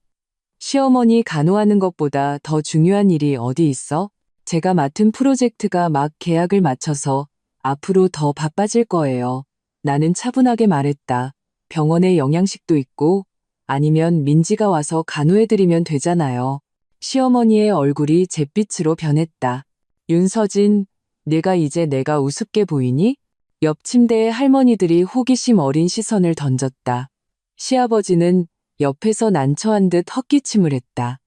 A: 시어머니 간호하는 것보다 더 중요한 일이 어디 있어? 제가 맡은 프로젝트가 막 계약을 맞춰서 앞으로 더 바빠질 거예요. 나는 차분하게 말했다. 병원에 영양식도 있고 아니면 민지가 와서 간호해드리면 되잖아요. 시어머니의 얼굴이 잿빛으로 변했다. 윤서진, 네가 이제 내가 우습게 보이니? 옆 침대에 할머니들이 호기심 어린 시선을 던졌다. 시아버지는 옆에서 난처한 듯 헛기침을 했다.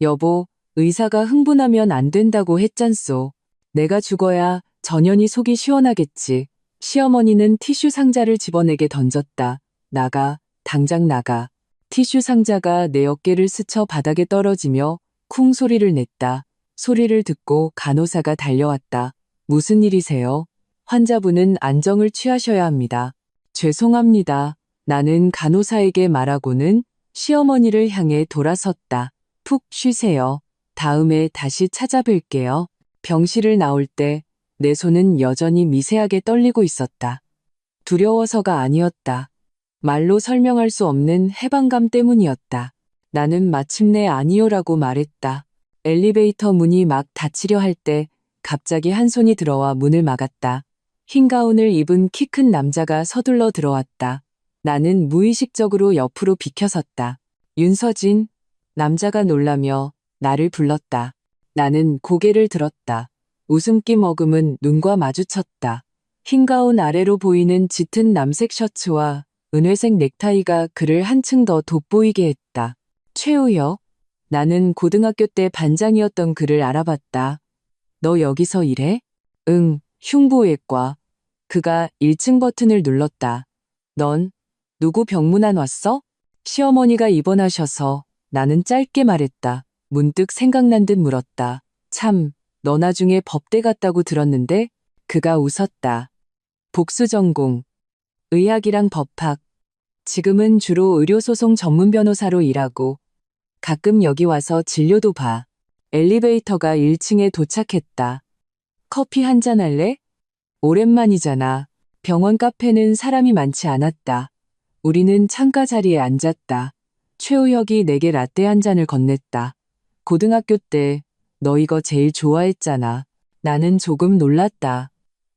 A: 여보, 의사가 흥분하면 안 된다고 했잖소. 내가 죽어야 전현이 속이 시원하겠지. 시어머니는 티슈 상자를 집어내게 던졌다. 나가, 당장 나가. 티슈 상자가 내 어깨를 스쳐 바닥에 떨어지며 쿵 소리를 냈다. 소리를 듣고 간호사가 달려왔다. 무슨 일이세요? 환자분은 안정을 취하셔야 합니다. 죄송합니다. 나는 간호사에게 말하고는 시어머니를 향해 돌아섰다. 푹 쉬세요. 다음에 다시 찾아뵐게요. 병실을 나올 때 내 손은 여전히 미세하게 떨리고 있었다. 두려워서가 아니었다. 말로 설명할 수 없는 해방감 때문이었다. 나는 마침내 아니요라고 말했다. 엘리베이터 문이 막 닫히려 할 때 갑자기 한 손이 들어와 문을 막았다. 흰 가운을 입은 키 큰 남자가 서둘러 들어왔다. 나는 무의식적으로 옆으로 비켜섰다. 윤서진, 남자가 놀라며 나를 불렀다. 나는 고개를 들었다. 웃음기 머금은 눈과 마주쳤다. 흰 가운 아래로 보이는 짙은 남색 셔츠와 은회색 넥타이가 그를 한층 더 돋보이게 했다. 최우혁, 나는 고등학교 때 반장이었던 그를 알아봤다. 너 여기서 일해? 응, 흉부외과. 그가 1층 버튼을 눌렀다. 넌 누구 병문안 왔어? 시어머니가 입원하셔서. 나는 짧게 말했다. 문득 생각난 듯 물었다. 참, 너 나중에 법대 갔다고 들었는데? 그가 웃었다. 복수 전공, 의학이랑 법학. 지금은 주로 의료소송 전문 변호사로 일하고 가끔 여기 와서 진료도 봐. 엘리베이터가 1층에 도착했다. 커피 한잔 할래? 오랜만이잖아. 병원 카페는 사람이 많지 않았다. 우리는 창가 자리에 앉았다. 최우혁이 내게 라떼 한 잔을 건넸다. 고등학교 때 너 이거 제일 좋아했잖아. 나는 조금 놀랐다.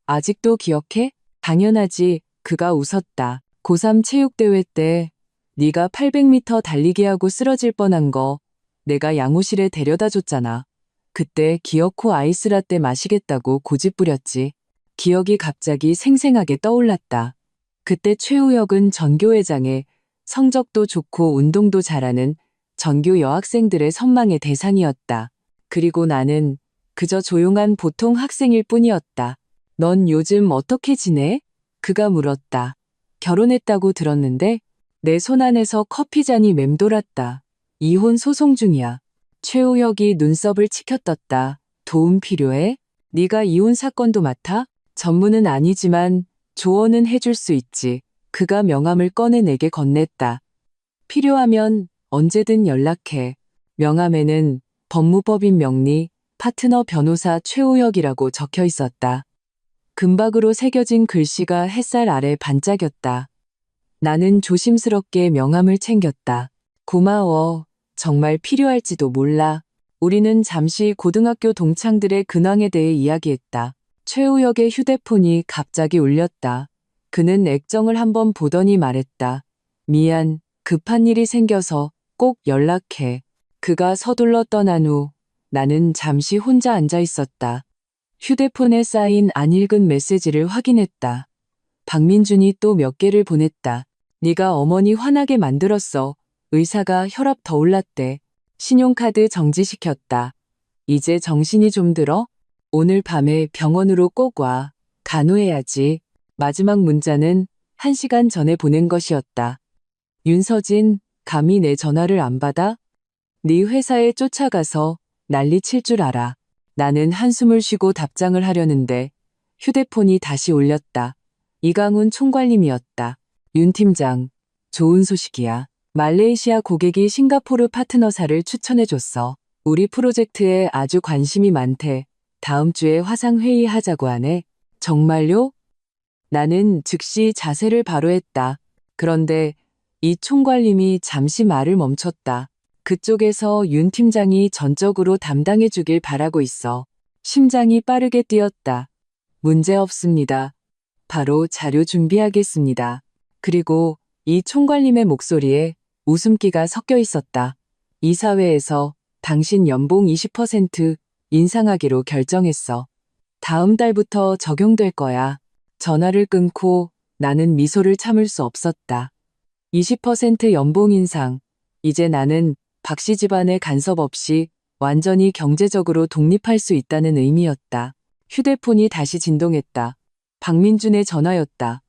A: 아직도 기억해? 당연하지. 그가 웃었다. 고3 체육대회 때 네가 800m 달리기 하고 쓰러질 뻔한 거 내가 양호실에 데려다 줬잖아. 그때 기어코 아이스라떼 마시겠다고 고집 부렸지. 기억이 갑자기 생생하게 떠올랐다. 그때 최우혁은 전교회장에 성적도 좋고 운동도 잘하는 전교 여학생들의 선망의 대상이었다. 그리고 나는 그저 조용한 보통 학생일 뿐이었다. 넌 요즘 어떻게 지내? 그가 물었다. 결혼했다고 들었는데 내 손 안에서 커피잔이 맴돌았다. 이혼 소송 중이야. 최우혁이 눈썹을 치켜떴다. 도움 필요해? 네가 이혼 사건도 맡아? 전문은 아니지만 조언은 해줄 수 있지. 그가 명함을 꺼내 내게 건넸다. 필요하면 언제든 연락해. 명함에는 법무법인 명리, 파트너 변호사 최우혁이라고 적혀 있었다. 금박으로 새겨진 글씨가 햇살 아래 반짝였다. 나는 조심스럽게 명함을 챙겼다. 고마워. 정말 필요할지도 몰라. 우리는 잠시 고등학교 동창들의 근황에 대해 이야기했다. 최우혁의 휴대폰이 갑자기 울렸다. 그는 액정을 한번 보더니 말했다. 미안, 급한 일이 생겨서 꼭 연락해. 그가 서둘러 떠난 후 나는 잠시 혼자 앉아 있었다. 휴대폰에 쌓인 안 읽은 메시지를 확인했다. 박민준이 또 몇 개를 보냈다. 네가 어머니 화나게 만들었어. 의사가 혈압 더 올랐대. 신용카드 정지시켰다. 이제 정신이 좀 들어? 오늘 밤에 병원으로 꼭 와. 간호해야지. 마지막 문자는 1시간 전에 보낸 것이었다. 윤서진, 감히 내 전화를 안 받아? 네 회사에 쫓아가서 난리 칠 줄 알아. 나는 한숨을 쉬고 답장을 하려는데 휴대폰이 다시 울렸다. 이강훈 총괄님이었다. 윤 팀장, 좋은 소식이야. 말레이시아 고객이 싱가포르 파트너사를 추천해줬어. 우리 프로젝트에 아주 관심이 많대. 다음 주에 화상회의 하자고 하네. 정말요? 나는 즉시 자세를 바로 했다. 그런데 이 총괄님이 잠시 말을 멈췄다. 그쪽에서 윤 팀장이 전적으로 담당해 주길 바라고 있어. 심장이 빠르게 뛰었다. 문제 없습니다. 바로 자료 준비하겠습니다. 그리고 이 총괄님의 목소리에 웃음기가 섞여 있었다. 이사회에서 당신 연봉 20% 인상하기로 결정했어. 다음 달부터 적용될 거야. 전화를 끊고 나는 미소를 참을 수 없었다. 20% 연봉 인상. 이제 나는 박씨 집안의 간섭 없이 완전히 경제적으로 독립할 수 있다는 의미였다. 휴대폰이 다시 진동했다. 박민준의 전화였다.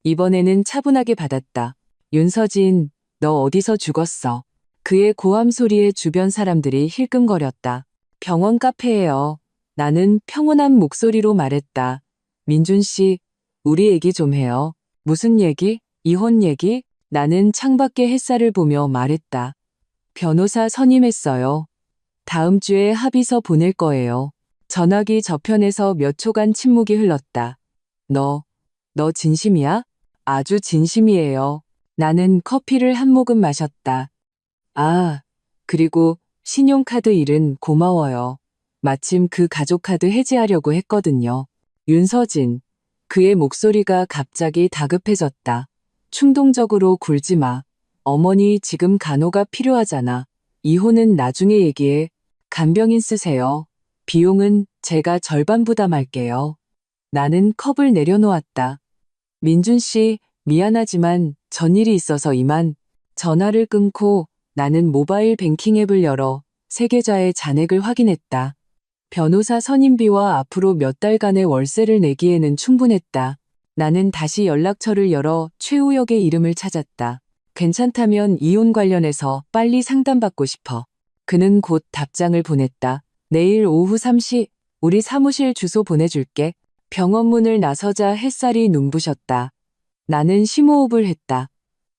A: 이번에는 차분하게 받았다. 윤서진, 너 어디서 죽었어? 그의 고함 소리에 주변 사람들이 힐끔거렸다. 병원 카페예요. 나는 평온한 목소리로 말했다. 민준 씨, 우리 얘기 좀 해요. 무슨 얘기? 이혼 얘기? 나는 창밖의 햇살을 보며 말했다. 변호사 선임했어요. 다음 주에 합의서 보낼 거예요. 전화기 저편에서 몇 초간 침묵이 흘렀다. 너 진심이야? 아주 진심이에요. 나는 커피를 한 모금 마셨다. 아, 그리고 신용카드 일은 고마워요. 마침 그 가족카드 해지하려고 했거든요. 윤서진, 그의 목소리가 갑자기 다급해졌다. 충동적으로 굴지 마. 어머니 지금 간호가 필요하잖아. 이혼은 나중에 얘기해. 간병인 쓰세요. 비용은 제가 절반 부담할게요. 나는 컵을 내려놓았다. 민준 씨, 미안하지만 전일이 있어서 이만. 전화를 끊고 나는 모바일 뱅킹 앱을 열어 세 계좌의 잔액을 확인했다. 변호사 선임비와 앞으로 몇 달간의 월세를 내기에는 충분했다. 나는 다시 연락처를 열어 최우혁의 이름을 찾았다. 괜찮다면 이혼 관련해서 빨리 상담받고 싶어. 그는 곧 답장을 보냈다. 내일 오후 3시 우리 사무실 주소 보내줄게. 병원 문을 나서자 햇살이 눈부셨다. 나는 심호흡을 했다.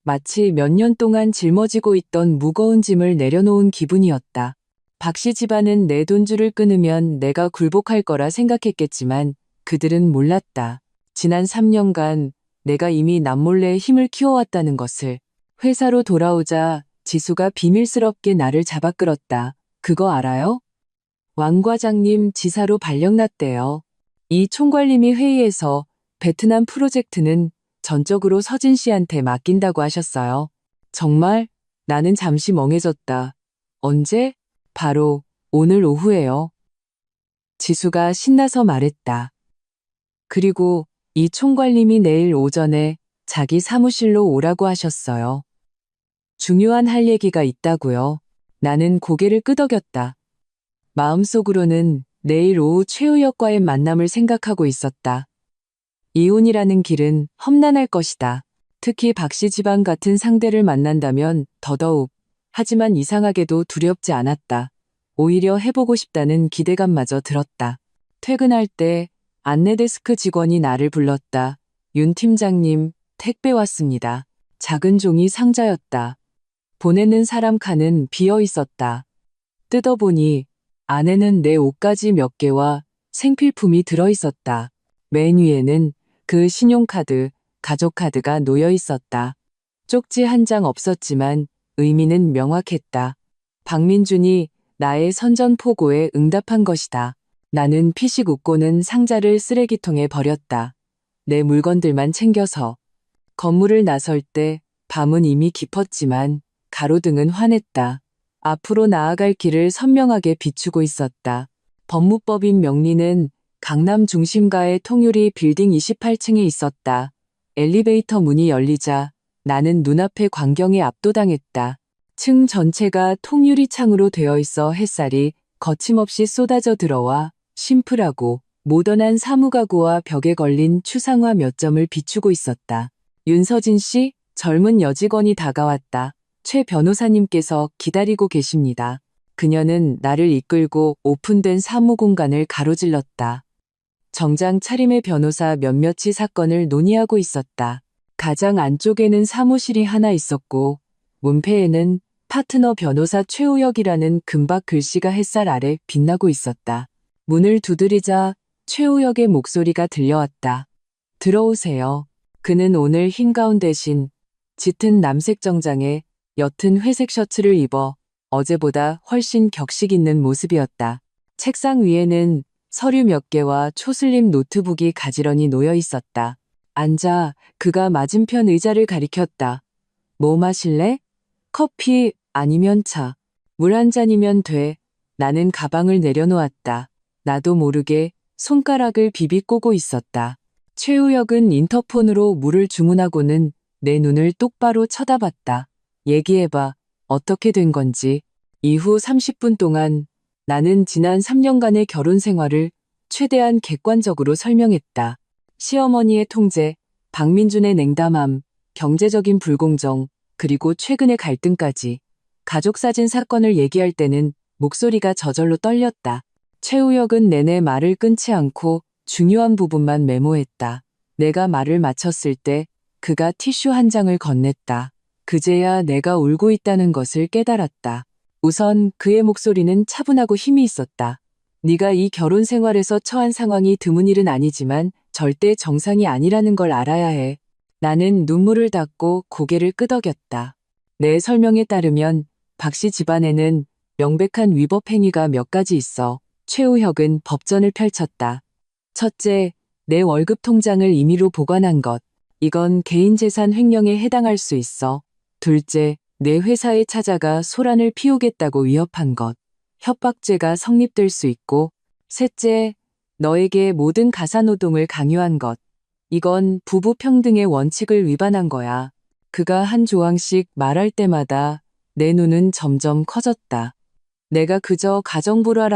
A: 마치 몇 년 동안 짊어지고 있던 무거운 짐을 내려놓은 기분이었다. 박씨 집안은 내 돈줄을 끊으면 내가 굴복할 거라 생각했겠지만 그들은 몰랐다. 지난 3년간 내가 이미 남몰래 힘을 키워왔다는 것을. 회사로 돌아오자 지수가 비밀스럽게 나를 잡아 끌었다. 그거 알아요? 왕 과장님 지사로 발령났대요. 이 총괄님이 회의에서 베트남 프로젝트는 전적으로 서진 씨한테 맡긴다고 하셨어요. 정말? 나는 잠시 멍해졌다. 언제? 바로 오늘 오후에요. 지수가 신나서 말했다. 그리고 이 총괄님이 내일 오전에 자기 사무실로 오라고 하셨어요. 중요한 할 얘기가 있다고요. 나는 고개를 끄덕였다. 마음속으로는 내일 오후 최우혁과의 만남을 생각하고 있었다. 이혼이라는 길은 험난할 것이다. 특히 박씨 집안 같은 상대를 만난다면 더더욱. 하지만 이상하게도 두렵지 않았다. 오히려 해보고 싶다는 기대감마저 들었다. 퇴근할 때 안내데스크 직원이 나를 불렀다. 윤 팀장님, 택배 왔습니다. 작은 종이 상자였다. 보내는 사람 칸은 비어 있었다. 뜯어보니 안에는 내 옷가지 몇 개와 생필품이 들어 있었다. 맨 위에는 그 신용카드, 가족카드가 놓여 있었다. 쪽지 한 장 없었지만 의미는 명확했다. 박민준이 나의 선전포고에 응답한 것이다. 나는 피식 웃고는 상자를 쓰레기통에 버렸다. 내 물건들만 챙겨서. 건물을 나설 때 밤은 이미 깊었지만 가로등은 환했다. 앞으로 나아갈 길을 선명하게 비추고 있었다. 법무법인 명리는 강남 중심가의 통유리 빌딩 28층에 있었다. 엘리베이터 문이 열리자 나는 눈앞의 광경에 압도당했다. 층 전체가 통유리창으로 되어 있어 햇살이 거침없이 쏟아져 들어와 심플하고 모던한 사무가구와 벽에 걸린 추상화 몇 점을 비추고 있었다. 윤서진 씨, 젊은 여직원이 다가왔다. 최 변호사님께서 기다리고 계십니다. 그녀는 나를 이끌고 오픈된 사무공간을 가로질렀다. 정장 차림의 변호사 몇몇이 사건을 논의하고 있었다. 가장 안쪽에는 사무실이 하나 있었고 문패에는 파트너 변호사 최우혁이라는 금박 글씨가 햇살 아래 빛나고 있었다. 문을 두드리자 최우혁의 목소리가 들려왔다. 들어오세요. 그는 오늘 흰 가운 대신 짙은 남색 정장에 옅은 회색 셔츠를 입어 어제보다 훨씬 격식 있는 모습이었다. 책상 위에는 서류 몇 개와 초슬림 노트북이 가지런히 놓여 있었다. 앉아. 그가 맞은편 의자를 가리켰다. 뭐 마실래? 커피 아니면 차. 물 한 잔이면 돼. 나는 가방을 내려놓았다. 나도 모르게 손가락을 비비꼬고 있었다. 최우혁은 인터폰으로 물을 주문하고는 내 눈을 똑바로 쳐다봤다. 얘기해봐. 어떻게 된 건지. 이후 30분 동안 나는 지난 3년간의 결혼 생활을 최대한 객관적으로 설명했다. 시어머니의 통제, 박민준의 냉담함, 경제적인 불공정, 그리고 최근의 갈등까지. 가족사진 사건을 얘기할 때는 목소리가 저절로 떨렸다. 최우혁은 내내 말을 끊지 않고 중요한 부분만 메모했다. 내가 말을 마쳤을 때 그가 티슈 한 장을 건넸다. 그제야 내가 울고 있다는 것을 깨달았다. 우선 그의 목소리는 차분하고 힘이 있었다. 네가 이 결혼 생활에서 처한 상황이 드문 일은 아니지만 절대 정상이 아니라는 걸 알아야 해. 나는 눈물을 닦고 고개를 끄덕였다. 내 설명에 따르면 박 씨 집안에는 명백한 위법 행위가 몇 가지 있어. 최우혁은 법전을 펼쳤다. 첫째, 내 월급 통장을 임의로 보관한 것. 이건 개인재산 횡령에 해당할 수 있어. 둘째, 내 회사에 찾아가 소란을 피우겠다고 위협한 것. 협박죄가 성립될 수 있고. 셋째, 너에게 모든 가사노동을 강요한 것. 이건 부부 평등의 원칙을 위반한 거야. 그가 한 조항씩 말할 때마다 내 눈은 점점 커졌다. 내가 그저 가정부라라